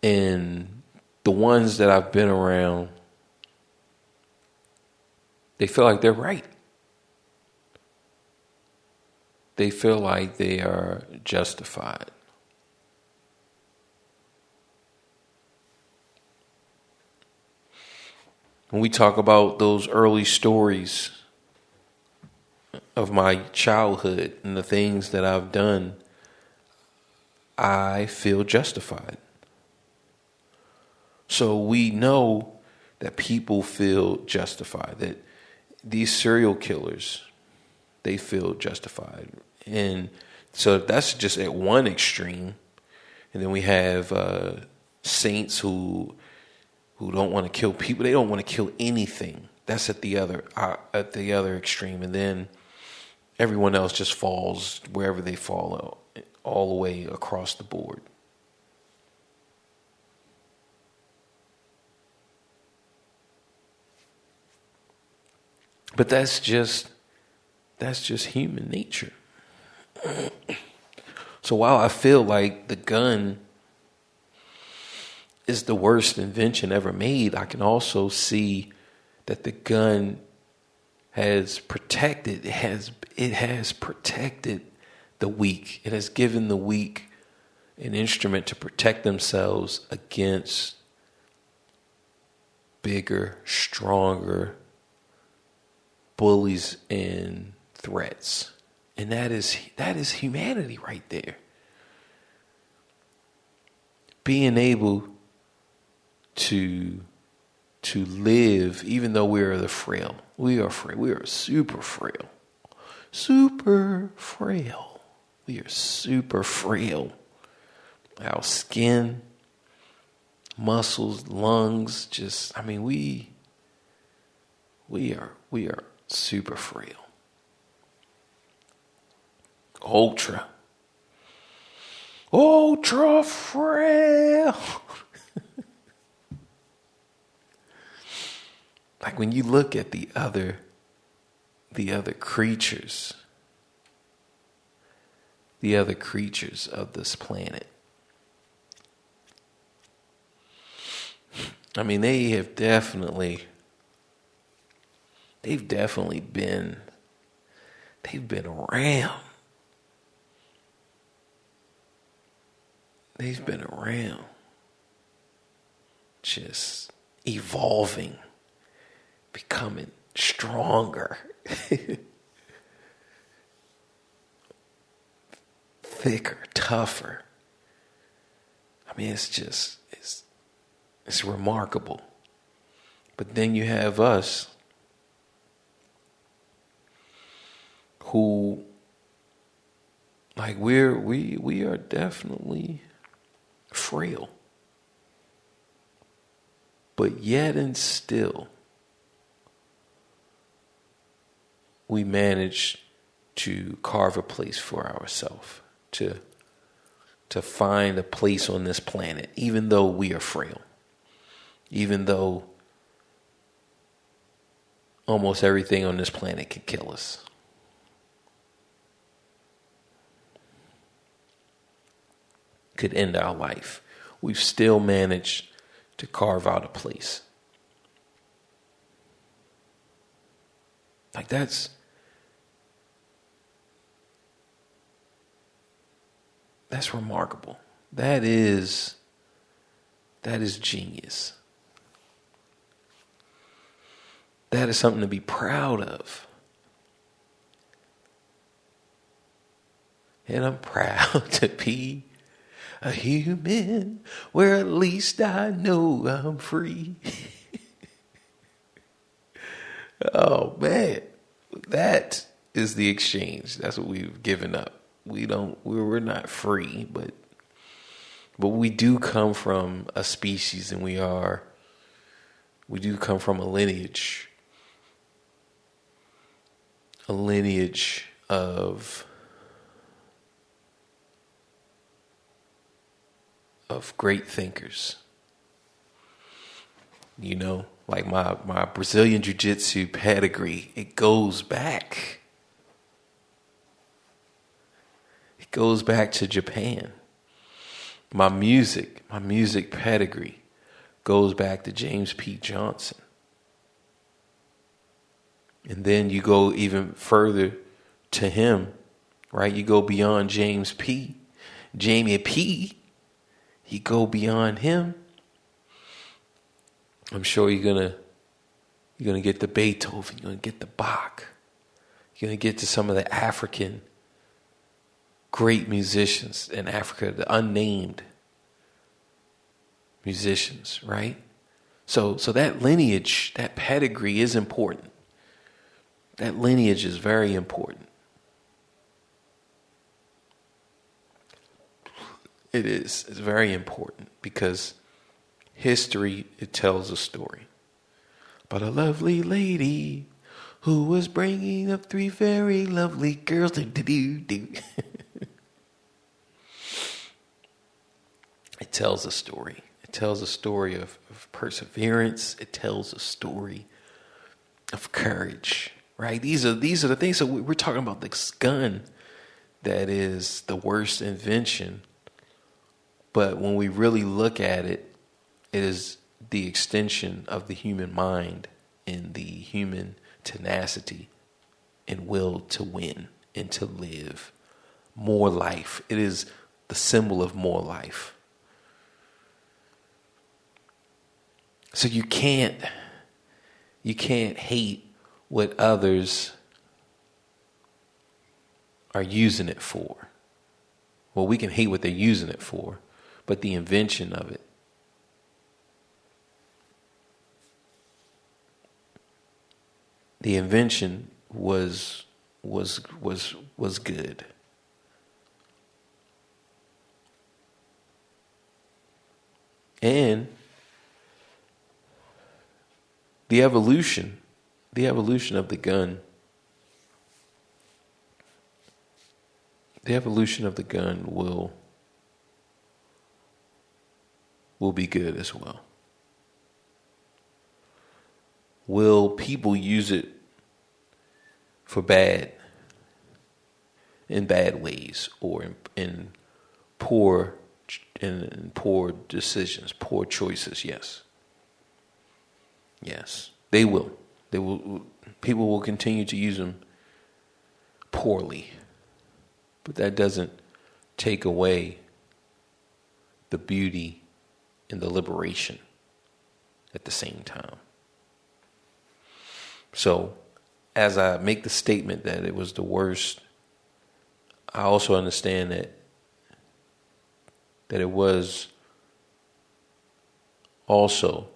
And the ones that I've been around, they feel like they're right. They feel like they are justified. When we talk about those early stories of my childhood and the things that I've done, I feel justified. So we know that people feel justified, that these serial killers, they feel justified. And so that's just at one extreme. And then we have saints who don't want to kill people. They don't want to kill anything. That's at the other extreme. And then everyone else just falls wherever they fall, all the way across the board. But that's just human nature. So while I feel like the gun is the worst invention ever made, I can also see that the gun has protected, it has protected the weak. It has given the weak an instrument to protect themselves against bigger, stronger bullies and threats. And that is humanity right there. Being able to live, even though we are frail. We are frail. We are super frail. Super frail. We are super frail. Our skin, muscles, lungs, we are super frail. Ultra frail. Like when you look at the other creatures of this planet, I mean, they've definitely been around. They've been around, just evolving, becoming stronger, thicker, tougher. I mean, it's remarkable. But then you have us who, like, we are definitely frail. But yet and still, we manage to carve a place for ourselves, to find a place on this planet, even though we are frail, even though almost everything on this planet can kill us. Could end our life. We've still managed to carve out a place. Like that's remarkable. That is genius. That is something to be proud of. And I'm proud to be a human where at least I know I'm free. Oh man, that is the exchange. That's what we've given up. We're not free, but we do come from a species, and we do come from a lineage of great thinkers. You know, like my Brazilian jiu-jitsu pedigree, it goes back to Japan. My music pedigree goes back to James P. Johnson. And then you go even further to him, right? You go beyond Jamie P. You go beyond him. I'm sure you're gonna get the Beethoven, you're gonna get the Bach, you're gonna get to some of the African great musicians in Africa, the unnamed musicians, right? So that lineage, that pedigree is important. That lineage is very important. It is. It's very important because history, it tells a story about a lovely lady who was bringing up three very lovely girls. It tells a story. It tells a story of perseverance. It tells a story of courage, right? These are the things. So we're talking about this gun that is the worst invention. But when we really look at it, it is the extension of the human mind and the human tenacity and will to win and to live more life. It is the symbol of more life. So you can't hate what others are using it for. Well, we can hate what they're using it for, but the invention of it. The invention was good. And the evolution of the gun, will be good as well. Will people use it for in bad ways, or in poor decisions, poor choices? Yes, they will. People will continue to use them poorly, but that doesn't take away the beauty and the liberation at the same time. So, as I make the statement that it was the worst, I also understand that it was also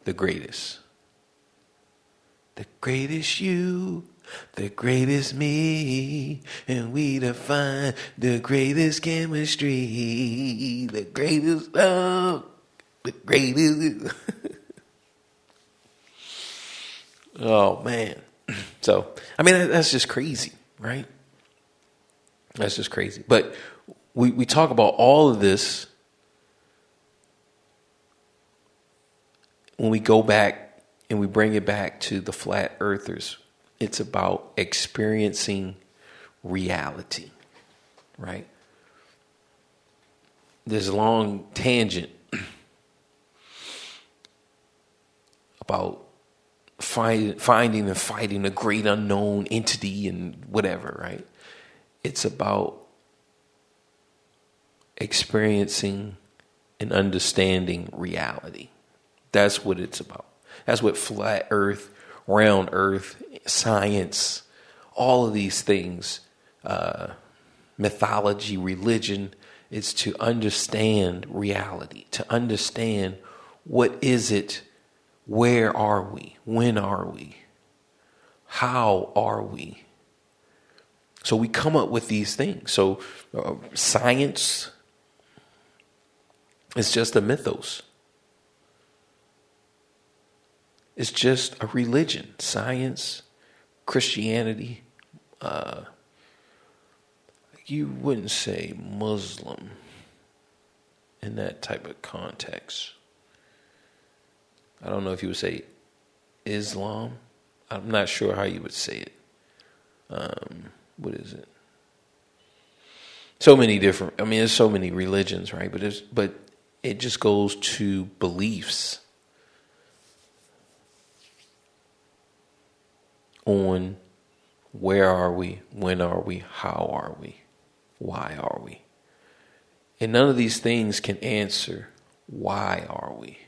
the greatest. The greatest you, the greatest me, and we define the greatest chemistry, the greatest love, the greatest. Oh, man. So, I mean, that's just crazy, right? That's just crazy. But we talk about all of this when we go back and we bring it back to the flat earthers. It's about experiencing reality, right? There's a long tangent about finding and fighting a great unknown entity and whatever, right? It's about experiencing and understanding reality. That's what it's about. That's what flat earth, round earth, science, all of these things, mythology, religion, is to understand reality, to understand what is it, where are we, when are we, how are we. So we come up with these things. So science is just a mythos. It's just a religion. Science, Christianity, you wouldn't say Muslim in that type of context. I don't know if you would say Islam. I'm not sure how you would say it. What is it? So many different. I mean, there's so many religions, right? But it just goes to beliefs on where are we, when are we, how are we, why are we. And none of these things can answer why are we.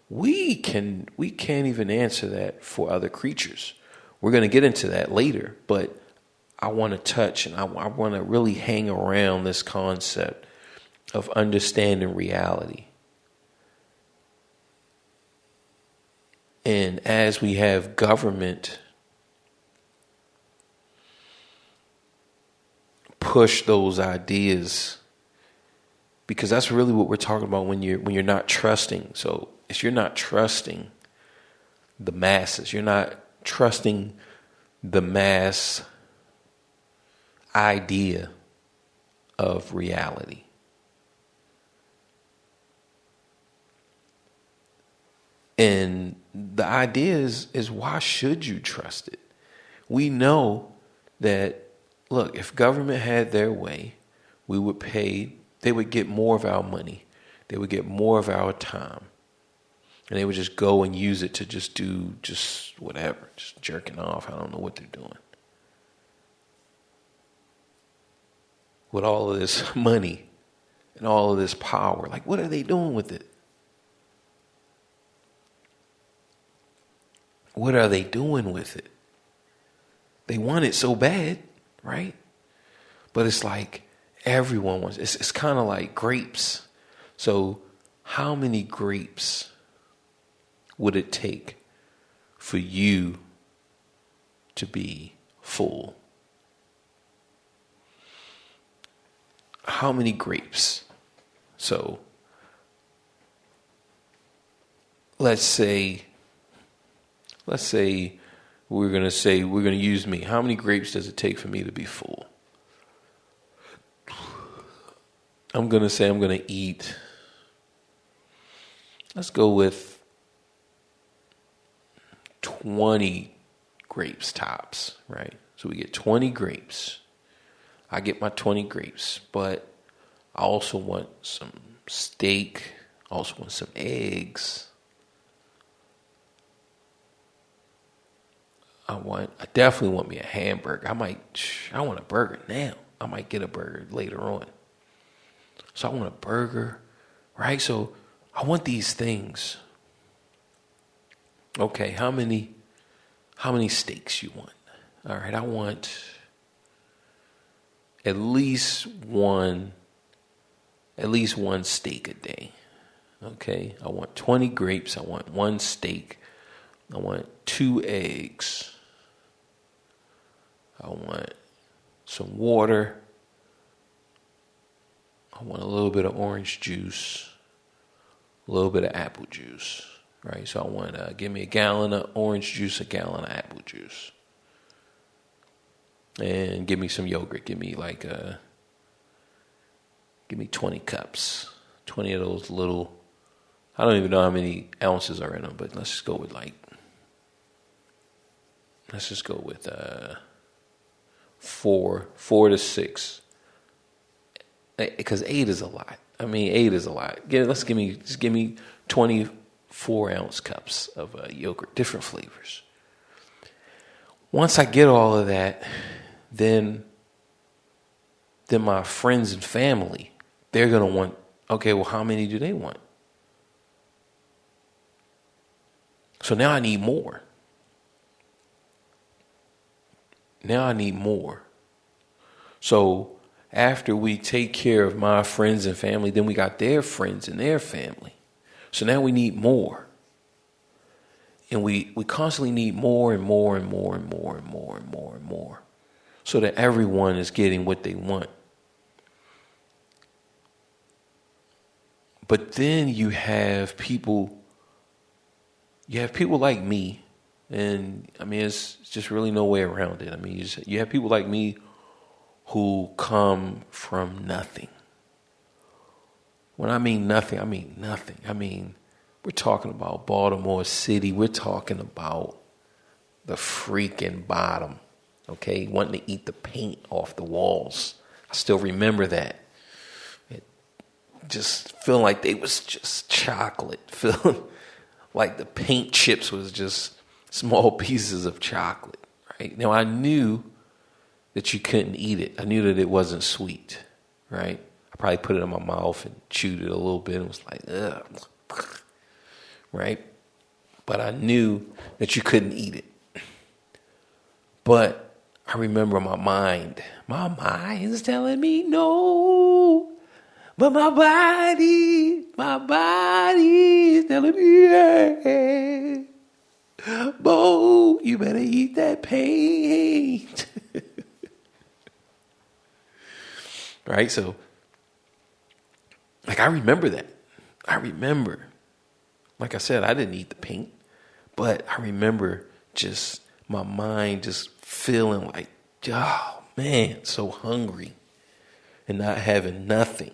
We can't even answer that for other creatures. We're going to get into that later, but I want to touch and I want to really hang around this concept of understanding reality. And as we have government push those ideas, because that's really what we're talking about when you're not trusting. So if you're not trusting the masses, you're not trusting the mass idea of reality. And the idea is why should you trust it? We know that look, if government had their way, they would get more of our money. They would get more of our time. And they would just go and use it to just do just whatever, just jerking off. I don't know what they're doing. With all of this money and all of this power, like, what are they doing with it? What are they doing with it? They want it so bad, right? But it's like everyone wants. It's kind of like grapes. So how many grapes would it take for you to be full? How many grapes? So let's say we're going to use me. How many grapes does it take for me to be full? I'm going to say I'm going to eat. Let's go with 20 grapes tops, right? So we get 20 grapes. I get my 20 grapes, but I also want some steak. I also want some eggs. I definitely want me a hamburger. I want a burger now. I might get a burger later on. So I want a burger, right? So I want these things. Okay, how many steaks you want? All right, I want at least one steak a day. Okay, I want 20 grapes. I want one steak. I want 2 eggs. I want some water. I want a little bit of orange juice, a little bit of apple juice, right? So I want give me a gallon of orange juice, a gallon of apple juice, and give me some yogurt. Give me 20 cups, 20 of those little. I don't even know how many ounces are in them, but let's just go with 4 to 6. Because 8 is a lot. 8 is a lot. Give me 24-ounce cups of yogurt, different flavors. Once I get all of that, then my friends and family, they're going to want, okay, well, how many do they want? So now I need more. So after we take care of my friends and family, then we got their friends and their family. So now we need more. And we constantly need more and more and more and more and more and more and more. So that everyone is getting what they want. But then you have people like me, and it's just really no way around it. You have people like me who come from nothing. When I mean nothing, I mean nothing. We're talking about Baltimore City. We're talking about the freaking bottom, okay? Wanting to eat the paint off the walls. I still remember that. Just feeling like they was just chocolate. Feeling like the paint chips was just small pieces of chocolate, right? Now, I knew that you couldn't eat it. I knew that it wasn't sweet, right? I probably put it in my mouth and chewed it a little bit and was like, ugh, right? But I knew that you couldn't eat it. But I remember my mind is telling me no. But my body is telling me, yeah. Bo, you better eat that paint. Right? So, I remember that. Like I said, I didn't eat the paint, but I remember just my mind just feeling like, oh man, so hungry and not having nothing.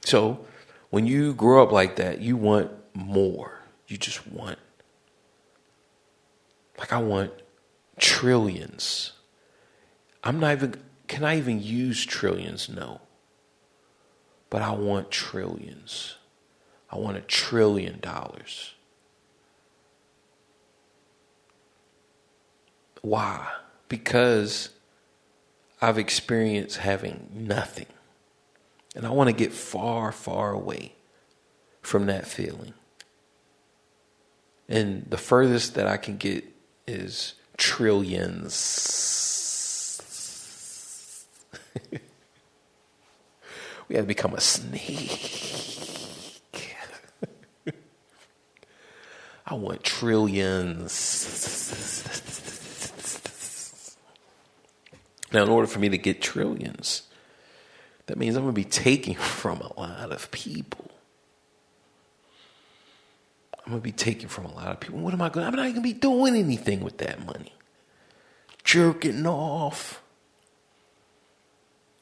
So when you grow up like that, you want more. you just want. Like, I want trillions. Can I even use trillions? No. But I want trillions. I want $1 trillion. Why? Because I've experienced having nothing. And I want to get far, far away from that feeling. And the furthest that I can get is trillions. We have to become a snake. I want trillions. Now, in order for me to get trillions, that means I'm going to be taking from a lot of people. I'm going to be taking from a lot of people. What am I going to? I'm not even going to be doing anything with that money. Jerking off.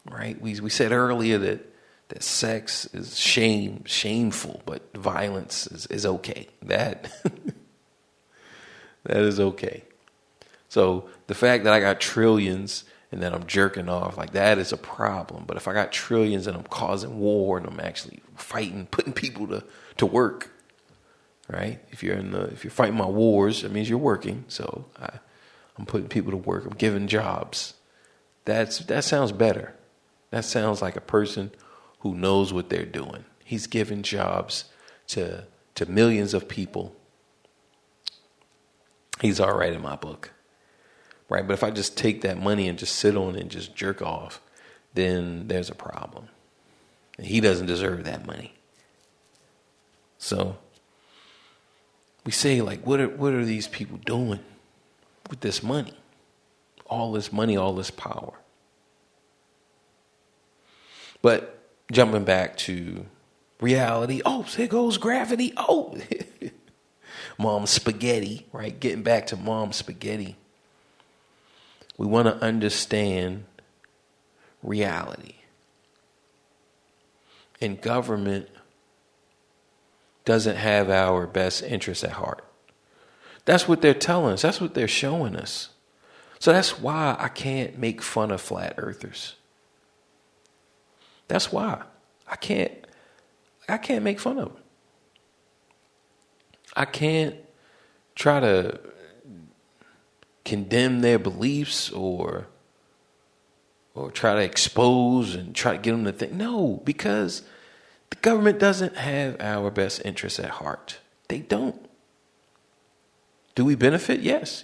Right? We said earlier that sex is shameful, but violence is okay. That is okay. So the fact that I got trillions and that I'm jerking off, like, that is a problem. But if I got trillions and I'm causing war and I'm actually fighting, putting people to work, right? If you're fighting my wars, that means you're working. So I'm putting people to work. I'm giving jobs. That sounds better. That sounds like a person who knows what they're doing. He's giving jobs to millions of people. He's all right in my book. Right? But if I just take that money and just sit on it and just jerk off, then there's a problem. And he doesn't deserve that money. So we say, like, what are these people doing with this money? All this money, all this power. But jumping back to reality, oh, here goes gravity. Oh, Mom Spaghetti, right? Getting back to Mom Spaghetti. We want to understand reality. And government doesn't have our best interests at heart. That's what they're telling us. That's what they're showing us. So that's why I can't make fun of flat earthers. That's why I can't make fun of them. I can't try to condemn their beliefs or try to expose and try to get them to think. No, because the government doesn't have our best interests at heart. They don't. Do we benefit? Yes,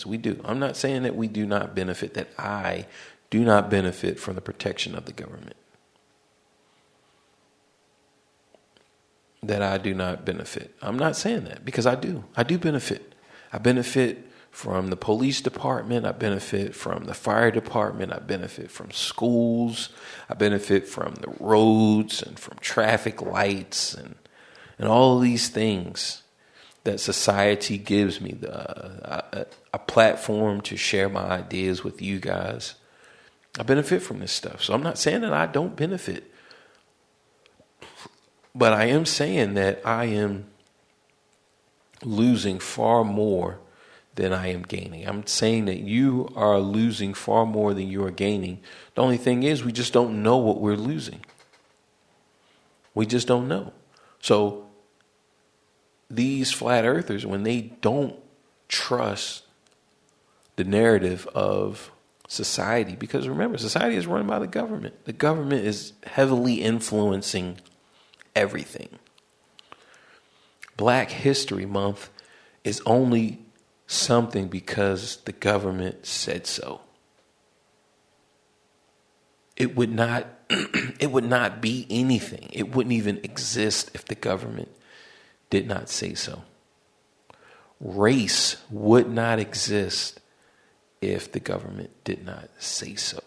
we do. I'm not saying that we do not benefit, that I do not benefit from the protection of the government. That I do not benefit. I'm not saying that, because I do. I do benefit. I benefit from the police department. I benefit from the fire department. I benefit from schools. I benefit from the roads and from traffic lights and all of these things that society gives me, a platform to share my ideas with you guys. I benefit from this stuff. So I'm not saying that I don't benefit. But I am saying that I am losing far more than I am gaining. I'm saying that you are losing far more than you are gaining. The only thing is, we just don't know what we're losing. We just don't know. So these flat earthers, when they don't trust the narrative of society, because remember, society is run by the government. The government is heavily influencing everything. Black History Month is only something because the government said so. It would not be anything. It wouldn't even exist if the government did not say so. Race would not exist if the government did not say so.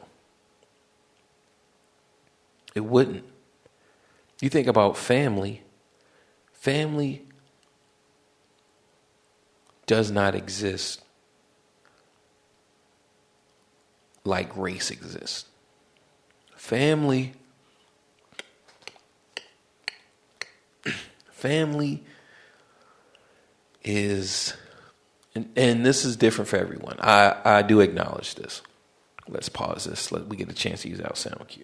It wouldn't. You think about family. Family does not exist like race exists. Family is, and this is different for everyone. I do acknowledge this. Let's pause this. Let we get a chance to use our sound cue.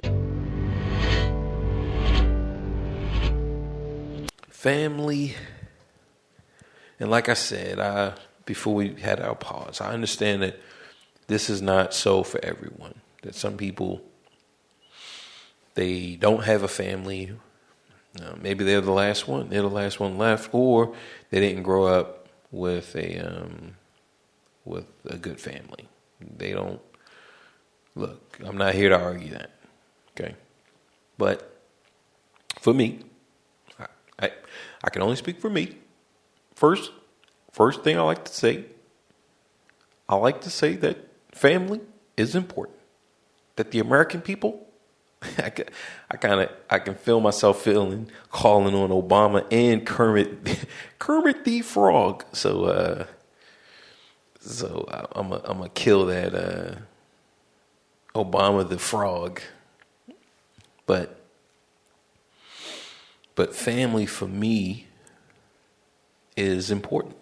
Family, and like I said, before we had our pause, I understand that this is not so for everyone. That some people, they don't have a family. Maybe they're the last one. They're the last one left, or they didn't grow up with a good family. They don't. Look, I'm not here to argue that. Okay, but for me, I can only speak for me. First thing I like to say that family is important. That the American people, I can feel myself calling on Obama and Kermit the Frog. So I'm gonna kill that Obama the Frog. But family for me is important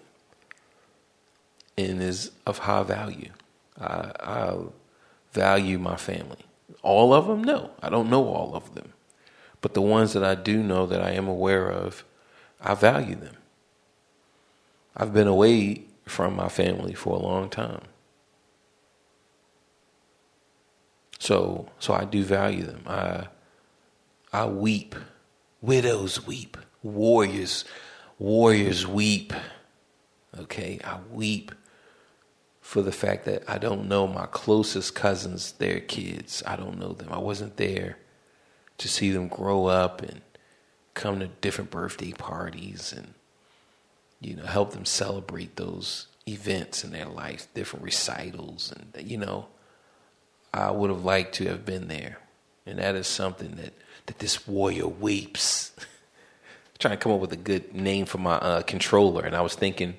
and is of high value. I value my family. All of them? No, I don't know all of them. But the ones that I do know that I am aware of, I value them. I've been away from my family for a long time. So I do value them. I weep. Widows weep. Warriors weep. Okay, I weep for the fact that I don't know my closest cousins, their kids. I don't know them. I wasn't there to see them grow up and come to different birthday parties and, help them celebrate those events in their life, different recitals. And, I would have liked to have been there. And that is something that this warrior weeps. Trying to come up with a good name for my controller. And I was thinking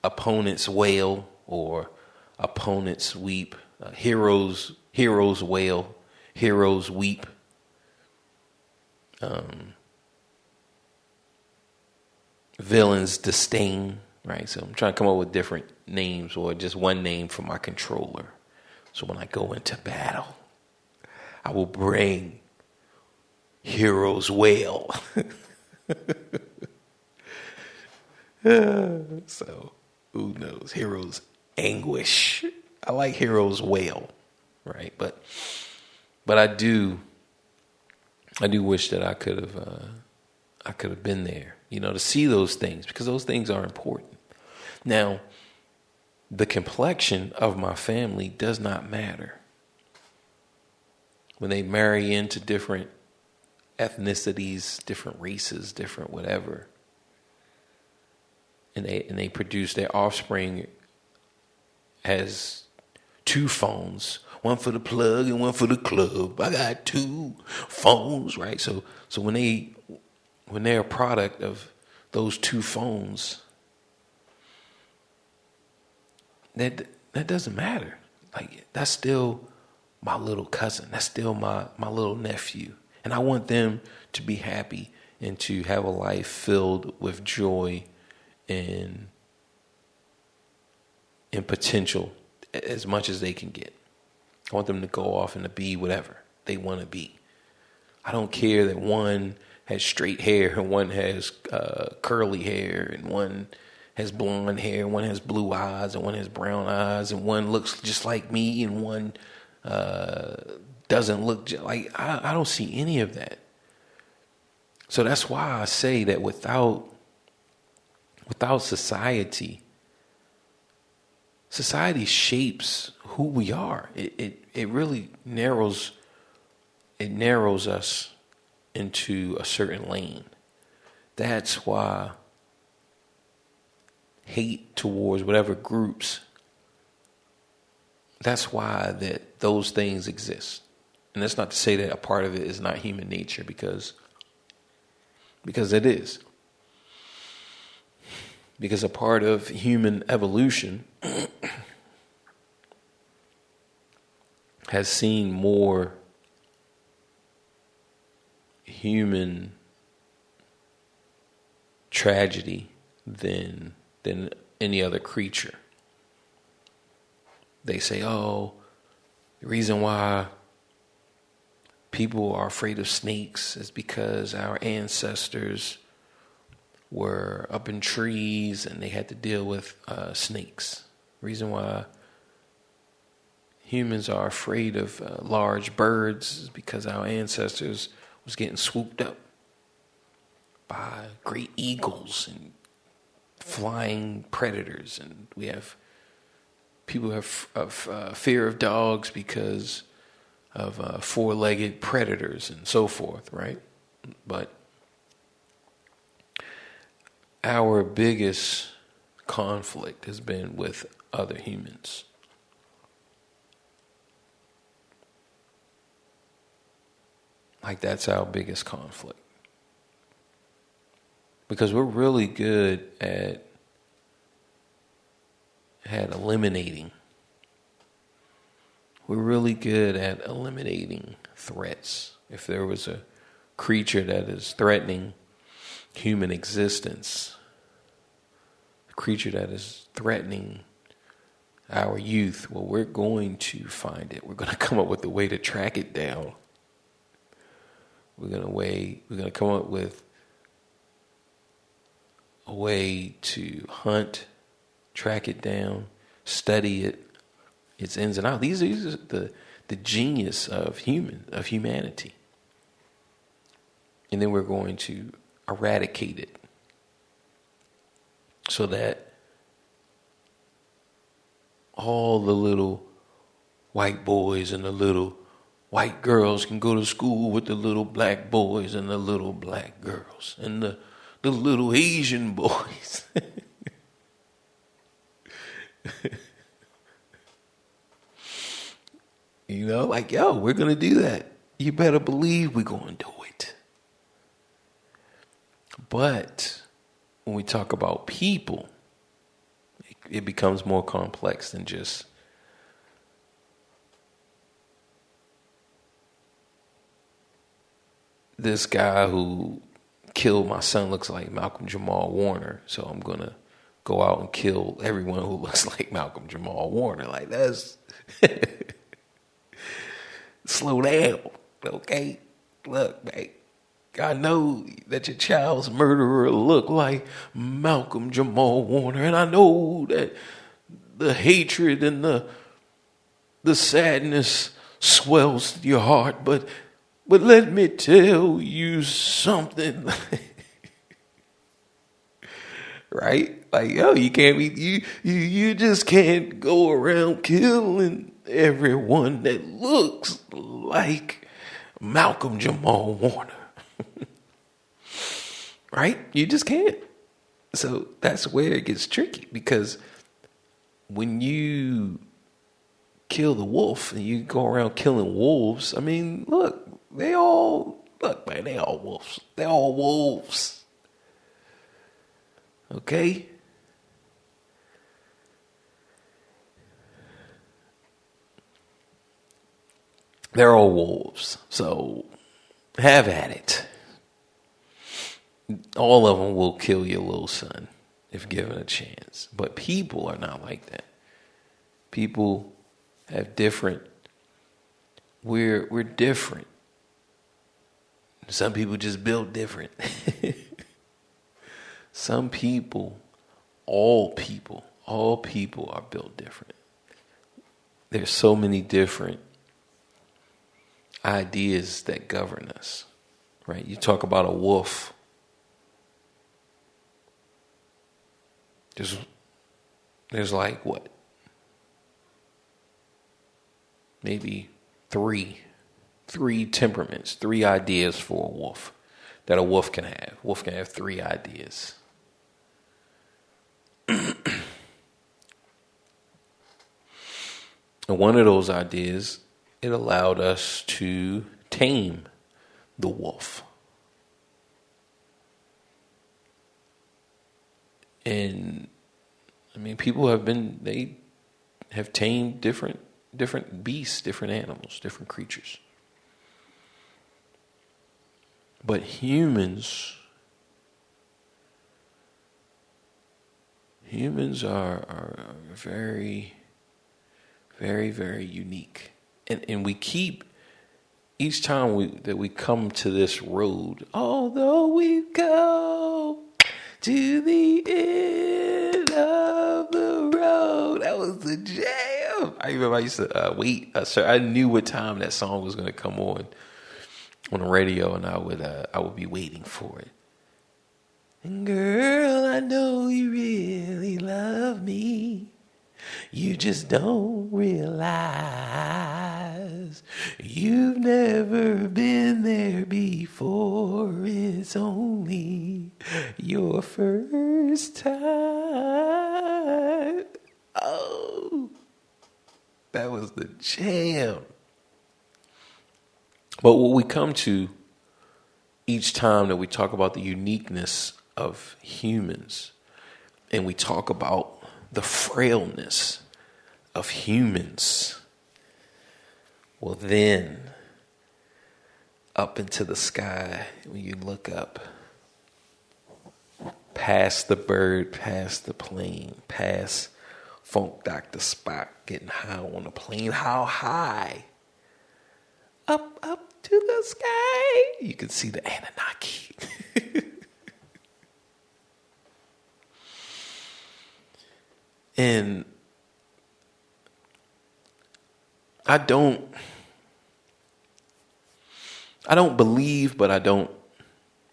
opponents wail or opponents weep. Heroes wail. Heroes weep. Villains disdain. Right? So I'm trying to come up with different names or just one name for my controller. So when I go into battle, I will bring heroes wail. So who knows? Heroes anguish. I like heroes wail, right? But I do wish that I could have been there, to see those things, because those things are important. Now, the complexion of my family does not matter. When they marry into different ethnicities, different races, different whatever, and they produce their offspring has two phones, one for the plug and one for the club. I got two phones, right? So when they're a product of those two phones, that doesn't matter. Like, that's still my little cousin. That's still my little nephew. And I want them to be happy and to have a life filled with joy and potential as much as they can get. I want them to go off and to be whatever they want to be. I don't care that one has straight hair and one has curly hair and one has blonde hair, one has blue eyes, and one has brown eyes, and one looks just like me, and one doesn't look like. I don't see any of that. So that's why I say that without society shapes who we are. It really narrows us into a certain lane. That's why hate towards whatever groups, that's why those things exist. And that's not to say that a part of it is not human nature, because it is. Because a part of human evolution has seen more human tragedy than any other creature. They say, oh, the reason why people are afraid of snakes is because our ancestors were up in trees and they had to deal with snakes. Reason why humans are afraid of large birds is because our ancestors was getting swooped up by great eagles and flying predators, and we have people have fear of dogs because of four-legged predators and so forth, right? But our biggest conflict has been with other humans. Like, that's our biggest conflict. Because we're really good at eliminating. We're really good at eliminating threats. If there was a creature that is threatening human existence, a creature that is threatening our youth, well, we're going to find it. We're going to come up with a way to track it down. We're going to come up with a way to hunt, track it down, study it, its ins and outs. These are the genius of humanity. And then we're going to eradicate it so that all the little white boys and the little white girls can go to school with the little black boys and the little black girls and the little Asian boys. You know, like, yo, we're going to do that. You better believe we're going to do it. But when we talk about people, it becomes more complex than just this guy who killed my son looks like Malcolm Jamal Warner, so I'm going to go out and kill everyone who looks like Malcolm Jamal Warner. Like, that's... Slow down, okay? Look, man, I know that your child's murderer look like Malcolm Jamal Warner, and I know that the hatred and the sadness swells to your heart, but let me tell you something. Right? Like, yo, you can't be, you just can't go around killing everyone that looks like Malcolm Jamal Warner. Right? You just can't. So that's where it gets tricky, because when you kill the wolf and you go around killing wolves, I mean, look, man, they all wolves. They're all wolves. Okay? They're all wolves. So have at it. All of them will kill your little son if given a chance. But people are not like that. People have different. We're different. Some people just built different. Some people, all people are built different. There's so many different ideas that govern us, right? You talk about a wolf. There's like what? Maybe three temperaments, 3 ideas for a wolf that a wolf can have. Wolf can have 3 ideas. And one of those ideas, it allowed us to tame the wolf. And I mean, they have tamed different beasts, different animals, different creatures. But humans Humans are very, very, very unique. And we keep, each time that we come to this road, although we go to the end of the road. That was the jam. I remember I used to wait. I knew what time that song was going to come on the radio, and I would be waiting for it. And girl, I know you really love me. You just don't realize you've never been there before. It's only your first time. Oh, that was the jam. But what we come to each time that we talk about the uniqueness of humans, and we talk about the frailness of humans, well, then up into the sky, when you look up past the bird, past the plane, past Funk Dr. Spock getting high on the plane, how high? Up to the sky. You can see the Anunnaki. And I don't believe, but I don't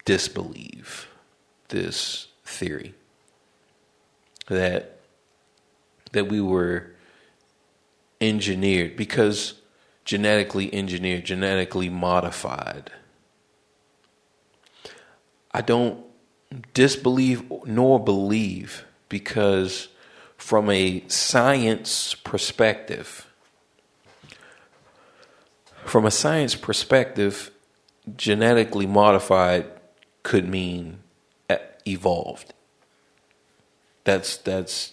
disbelieve this theory that we were engineered, because genetically engineered, genetically modified. I don't disbelieve nor believe, because from a science perspective, genetically modified could mean evolved. That's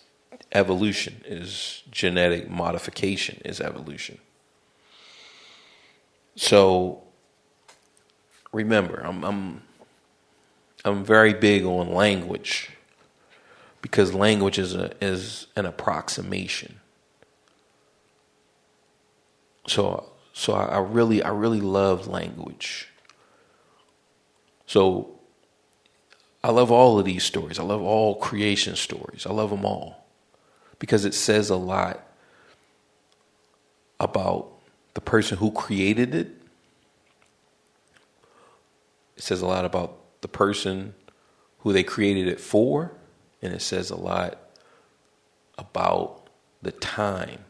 evolution, is genetic modification is evolution. So remember, I'm very big on language, because language is an approximation. So I really love language. So I love all of these stories. I love all creation stories. I love them all, because it says a lot about the person who created it. It says a lot about the person who they created it for. And it says a lot about the time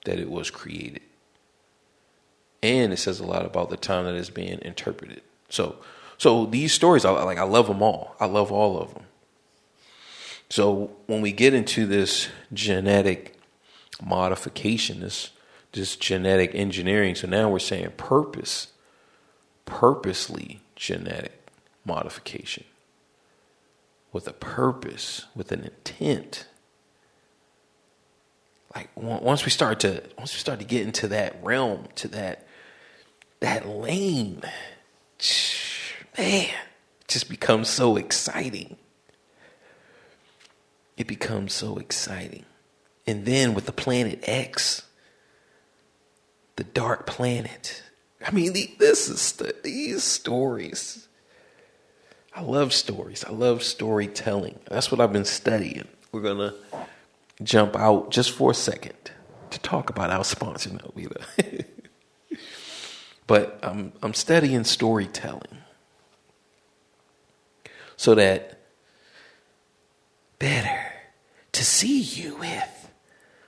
that it was created. And it says a lot about the time that it's being interpreted. So these stories, I love them all. I love all of them. So when we get into this genetic modification, this genetic engineering, so now we're saying purposely genetic modification. With a purpose, with an intent. Like once we start to get into that realm, to that lane, man, it just becomes so exciting. It becomes so exciting. And then with the planet X, the dark planet. I mean, these stories. I love stories. I love storytelling. That's what I've been studying. We're going to jump out just for a second to talk about our sponsor, Melvita. But I'm studying storytelling so that better to see you with.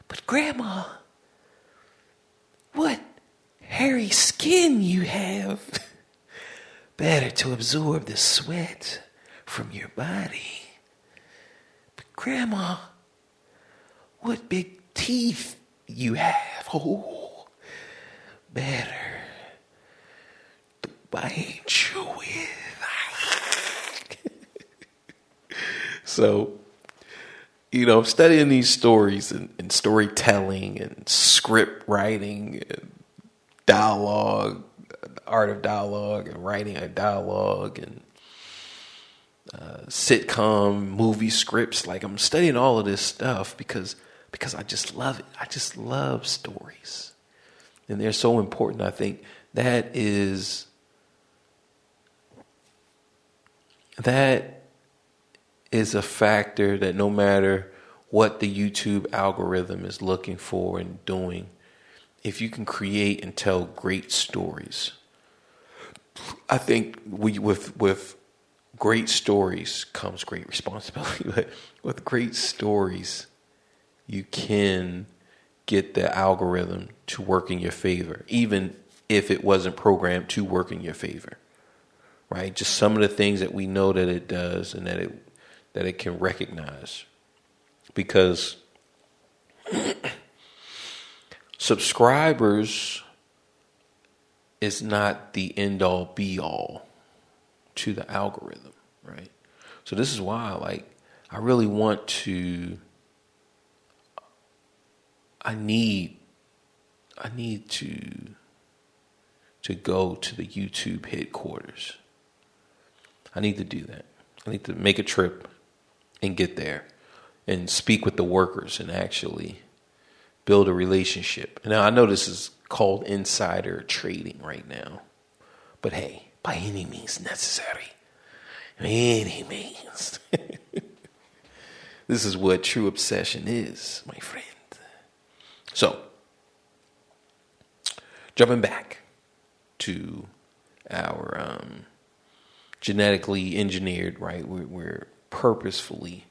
But Grandma, what hairy skin you have. Better to absorb the sweat from your body. But Grandma, what big teeth you have. Oh, better to bite you with. So, I'm studying these stories and storytelling and script writing and dialogue, the art of dialogue and writing a dialogue. And sitcom movie scripts. Like I'm studying all of this stuff because I just love it. I just love stories, and they're so important. I think that is a factor that no matter what the YouTube algorithm is looking for and doing, if you can create and tell great stories, I think with great stories comes great responsibility. But with great stories, you can get the algorithm to work in your favor, even if it wasn't programmed to work in your favor. Right? Just some of the things that we know that it does and that it can recognize. Because subscribers is not the end all be all to the algorithm, right? So this is why I really want to I need to go to the YouTube headquarters. I need to do that. I need to make a trip and get there and speak with the workers and actually build a relationship. Now, I know this is called insider trading right now, but hey, by any means necessary. By any means. This is what true obsession is, my friend. So, jumping back to our genetically engineered, right? We're purposefully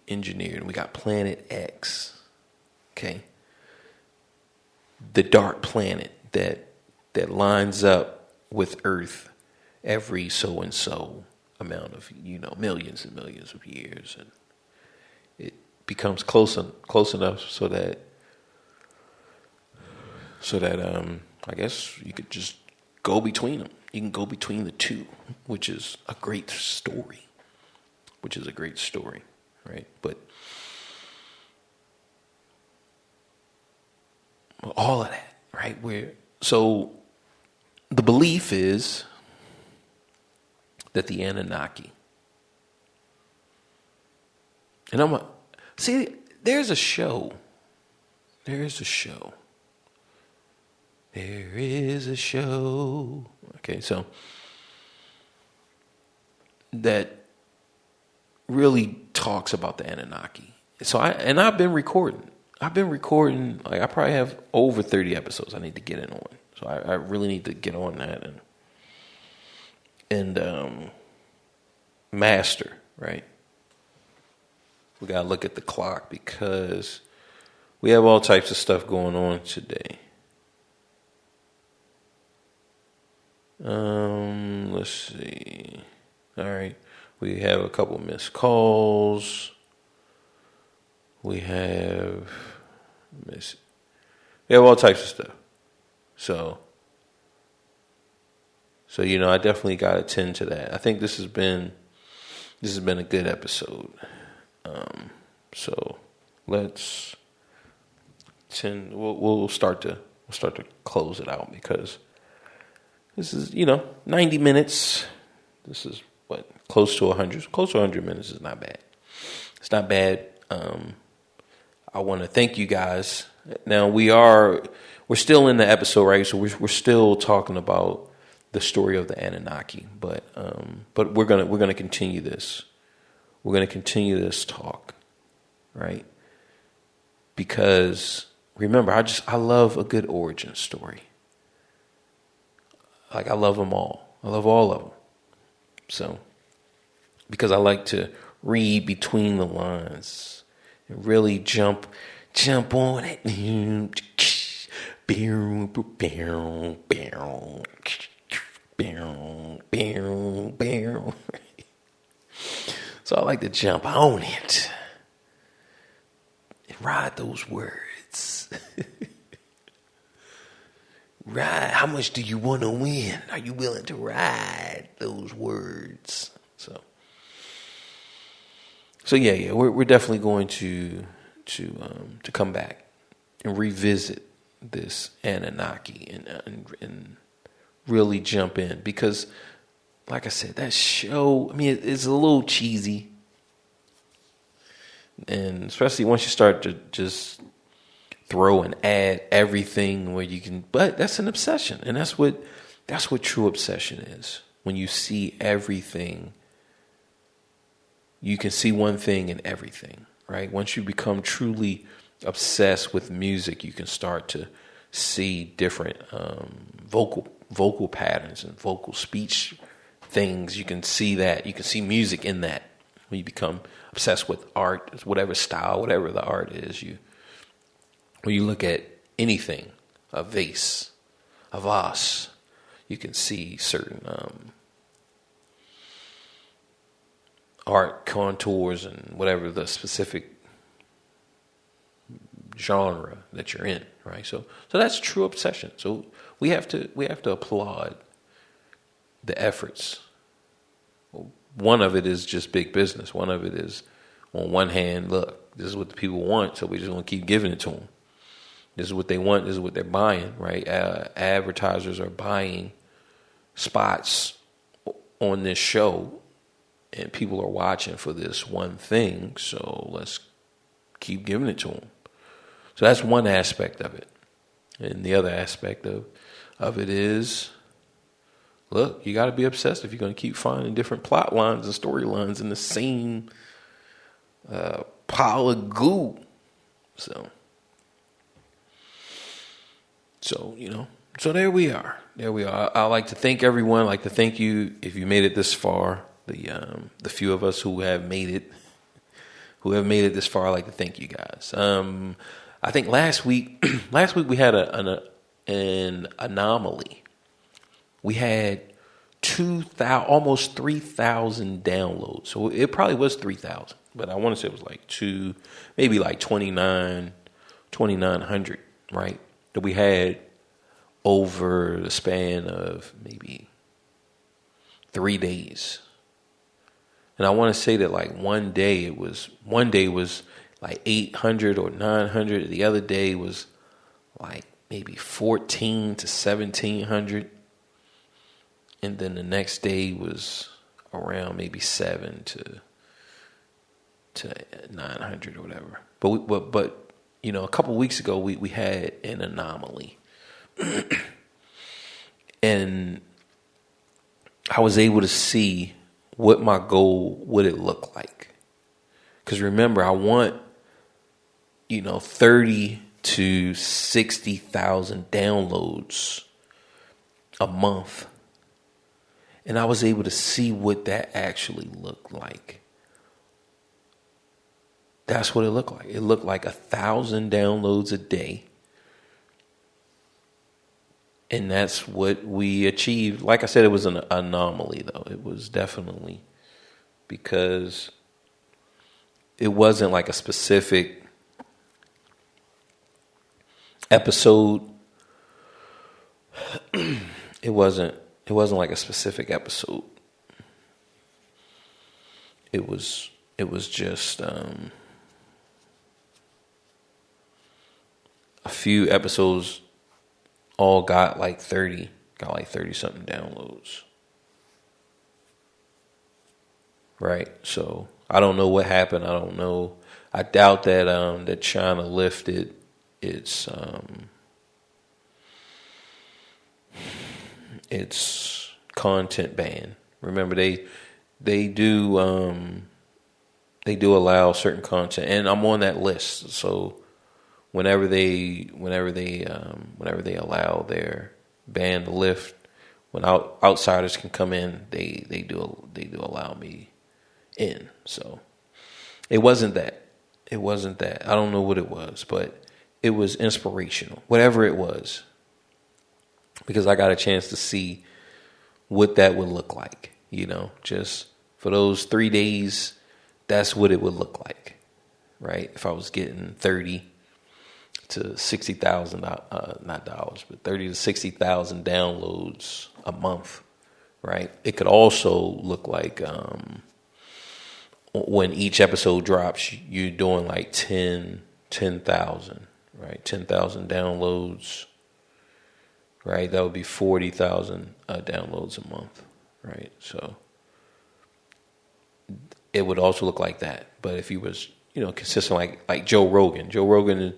engineered. We got Planet X, okay? The dark planet that lines up with Earth every so and so amount of, millions and millions of years, and it becomes close enough so that I guess you could just go between them. You can go between the two, which is a great story. Right? But all of that, right? So the belief is that the Anunnaki, and there's a show. Okay, so that really talks about the Anunnaki. So I've been recording. Like I probably have over 30 episodes I need to get in on. So I really need to get on that and master, right? We gotta look at the clock because we have all types of stuff going on today. Let's see. All right. We have a couple missed calls. We have all types of stuff. So I definitely got to tend to that. I think this has been a good episode. So let's we'll start to close it out because this is 90 minutes. This is what, close to 100. Close to 100 minutes is not bad. It's not bad. I want to thank you guys. Now we're still in the episode, right? So we're still talking about the story of the Anunnaki, but we're gonna continue this. We're gonna continue this talk, right? Because remember, I love a good origin story. Like I love them all. I love all of them. So, because I like to read between the lines and really jump on it. So I like to jump on it and ride those words. Ride. How much do you want to win? Are you willing to ride those words? So yeah. We're definitely going to come back and revisit this Anunnaki and really jump in because like I said, that show, I mean, it's a little cheesy. And especially once you start to just throw and add everything where you can, but that's an obsession. And that's what true obsession is. When you see everything, you can see one thing in everything, right? Once you become truly obsessed with music, you can start to see different vocal patterns and vocal speech things. You can see that. You can see music in that. When you become obsessed with art, whatever style, whatever the art is, when you look at anything, a vase, a vase, you can see certain art contours and whatever the specific genre that you're in, right? So that's true obsession. So we have to applaud the efforts. One of it is just big business. One of it is, on one hand, look, this is what the people want, so we just want to keep giving it to them. This is what they want. This is what they're buying, right? Advertisers are buying spots on this show, and people are watching for this one thing, so let's keep giving it to them. So that's one aspect of it. And the other aspect of it is, look, you got to be obsessed if you're going to keep finding different plot lines and storylines in the same pile of goo. So there we are. I'd like to thank everyone. I'd like to thank you if you made it this far. The few of us who have made it this far, I'd like to thank you guys. I think last week we had an anomaly. We had 2,000, almost 3,000 downloads. So it probably was 3,000, but I want to say it was like maybe like 2,900, right? That we had over the span of maybe 3 days. And I want to say that like one day was like 800 or 900. The other day was like maybe 14 to 1,700. And then the next day was around maybe 7 to 900 or whatever. But a couple of weeks ago we had an anomaly, and I was able to see what my goal would it look like. Because remember, I want 30 to 60,000 downloads a month. And I was able to see what that actually looked like. That's what it looked like. It looked like 1,000 downloads a day. And that's what we achieved. Like I said, it was an anomaly, though. It was definitely because it wasn't like a specific episode. It wasn't like a specific episode. It was just a few episodes all got like 30 something downloads. Right? So I don't know what happened. I don't know. I doubt that China lifted its content ban. Remember, they do allow certain content, and I'm on that list. So whenever they allow their ban to lift, when outsiders can come in, they do allow me in. So it wasn't that. I don't know what it was, but it was inspirational. Whatever it was. Because I got a chance to see what that would look like, just for those 3 days, that's what it would look like, right? If I was getting 30 to 60,000, not dollars, but 30 to 60,000 downloads a month, right? It could also look like when each episode drops, you're doing like 10,000, right? 10,000 downloads. Right, that would be 40,000 downloads a month. right? So it would also look like that. But if he was, consistent like Joe Rogan,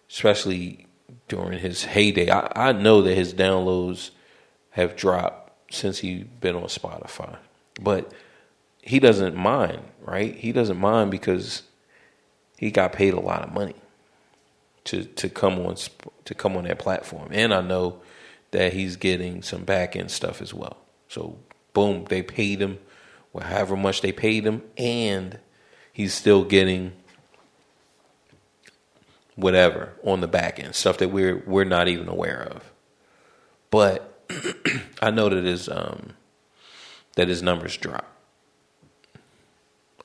especially during his heyday, I know that his downloads have dropped since he's been on Spotify. But he doesn't mind, right? He doesn't mind because he got paid a lot of money to come on that platform, and I know that he's getting some back end stuff as well. So boom, they paid him, however much they paid him, and he's still getting whatever on the back end stuff that we're not even aware of. But I know that his numbers dropped.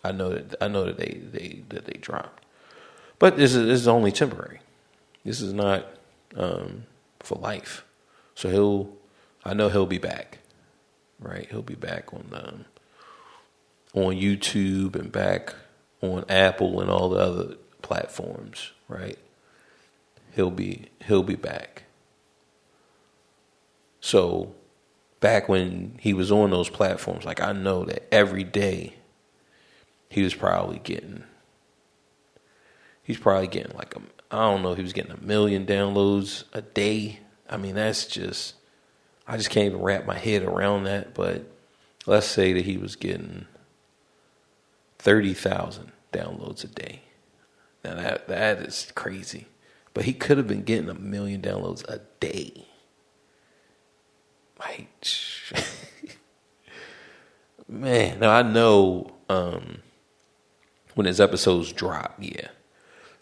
I know that they dropped. But this is only temporary. This is not for life. So I know he'll be back, right? He'll be back on YouTube and back on Apple and all the other platforms, right? He'll be back. So back when he was on those platforms, like I know that every day he was probably getting like I don't know, he was getting 1 million downloads a day. I mean, I just can't even wrap my head around that. But let's say that he was getting 30,000 downloads a day. Now that is crazy. But he could have been getting 1 million downloads a day. Like, man. Now I know when his episodes drop, yeah.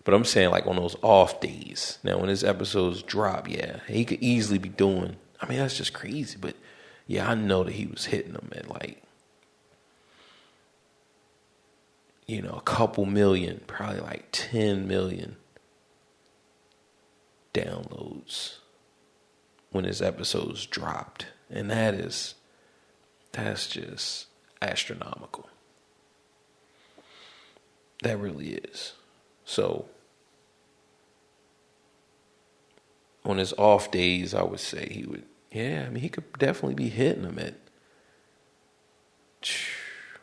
But I'm saying like on those off days. Now when his episodes drop, yeah, he could easily be doing. I mean, that's just crazy. But yeah, I know that he was hitting them at like, a couple million, probably like 10 million downloads when his episodes dropped. And that's just astronomical. That really is. So on his off days, I would say he would, he could definitely be hitting them at,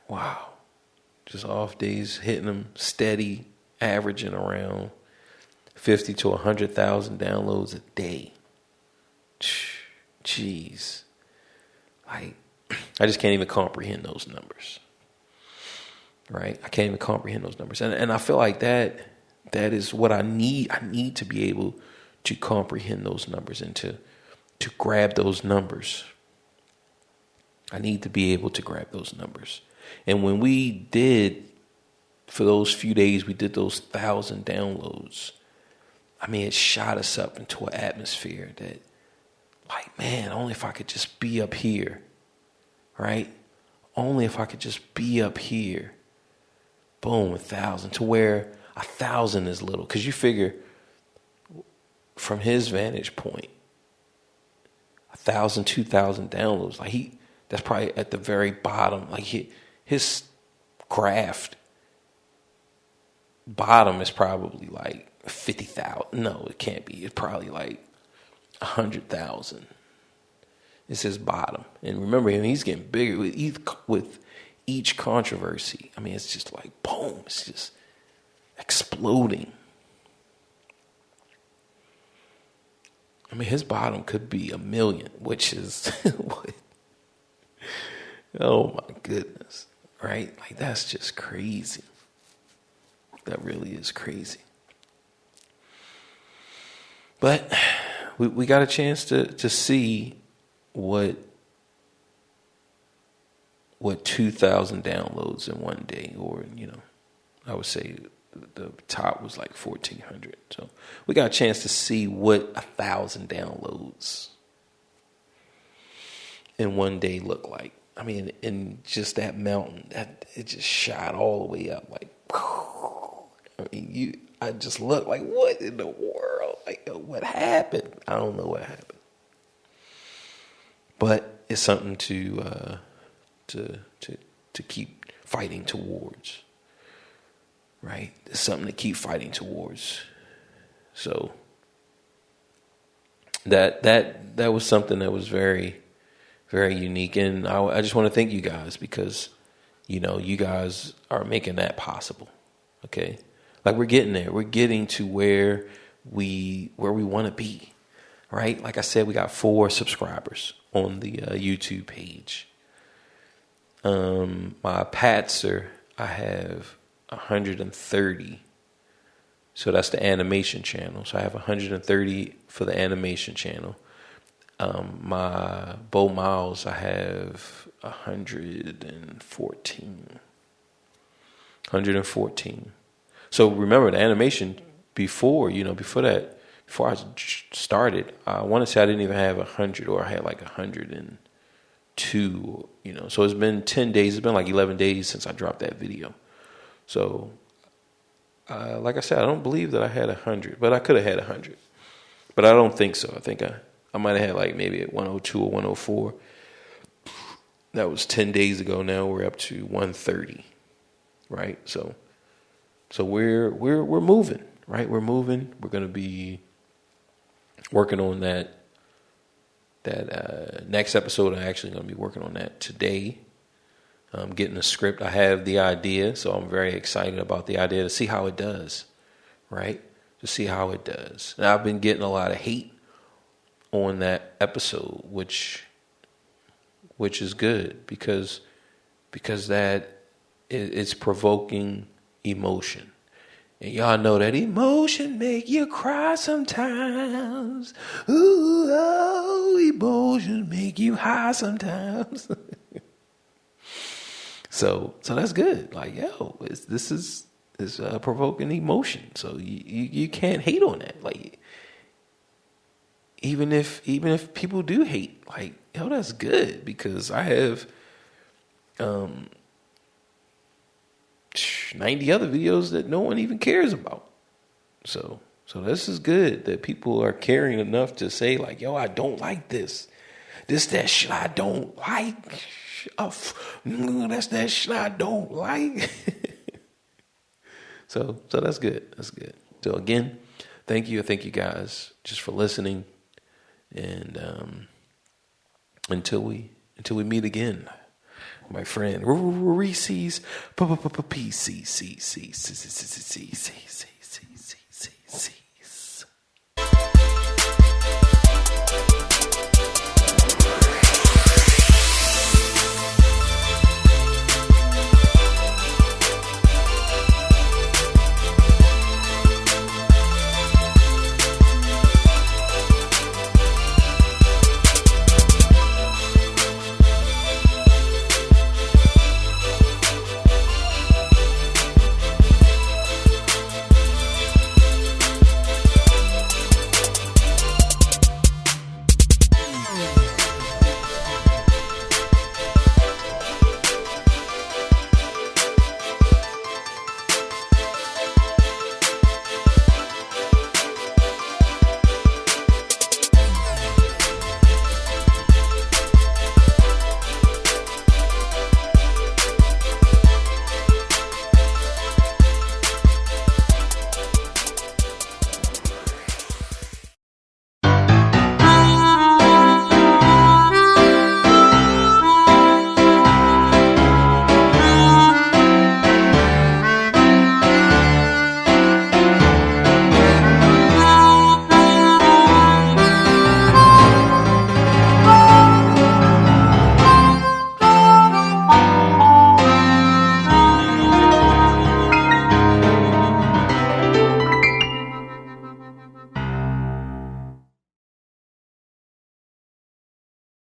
wow, just off days, hitting them steady, averaging around 50 to 100,000 downloads a day. Jeez. Like, I just can't even comprehend those numbers. Right? I can't even comprehend those numbers. And I feel like that is what I need. I need to be able to comprehend those numbers and to grab those numbers. I need to be able to grab those numbers. And when we did, for those few days, we did those 1,000 downloads. I mean, it shot us up into an atmosphere that, like, man, only if I could just be up here, right? Only if I could just be up here. Boom, 1,000, to where 1,000 is little. Because you figure, from his vantage point, 1,000, 2,000 downloads, like that's probably at the very bottom. Like his graph bottom is probably like 50,000. No, it can't be. It's probably like 100,000. It's his bottom. And remember him, he's getting bigger with each controversy. I mean, it's just like boom, it's just exploding. I mean, his bottom could be 1 million, which is what? Oh my goodness, right? Like, that's just crazy. That really is crazy. But we got a chance to see what 2,000 downloads in one day, or I would say the top was like 1,400. So we got a chance to see what 1,000 downloads in one day look like. I mean, in just that mountain, it just shot all the way up. Like, I mean, I just looked like, what in the world? Like, what happened? I don't know what happened, but it's something to keep fighting towards. Right? It's something to keep fighting towards. So that was something that was very, very unique. And I just want to thank you guys because, you guys are making that possible. Okay. Like we're getting there. We're getting to where we want to be. Right. Like I said, we got 4 subscribers on the YouTube page. My Patzer, I have 130. So that's the animation channel. So I have 130 for the animation channel. My Bo Miles, I have 114. 114. So remember the animation before I started, I want to say I didn't even have 100, or I had like 102. So it's been 10 days. It's been like 11 days since I dropped that video. So, like I said, I don't believe that I had 100, but I could have had 100. But I don't think so. I think I might have had like maybe at 102 or 104. That was 10 days ago. Now we're up to 130, right? So we're moving, right? We're moving. We're going to be working on that next episode. I'm actually going to be working on that today. I'm getting a script. I have the idea, so I'm very excited about the idea to see how it does, right? To see how it does. And I've been getting a lot of hate on that episode, which is good because that it's provoking emotion. And y'all know that emotion make you cry sometimes. Ooh, oh, emotions make you high sometimes. So that's good. Like, this is provoking emotion. So you can't hate on that. Like, even if people do hate, like, that's good because I have 90 other videos that no one even cares about. So this is good that people are caring enough to say like, I don't like this. That shit I don't like. That's that shit I don't like. So that's good. That's good. So again, thank you guys just for listening. And until we meet again, my friend Reese's PCC.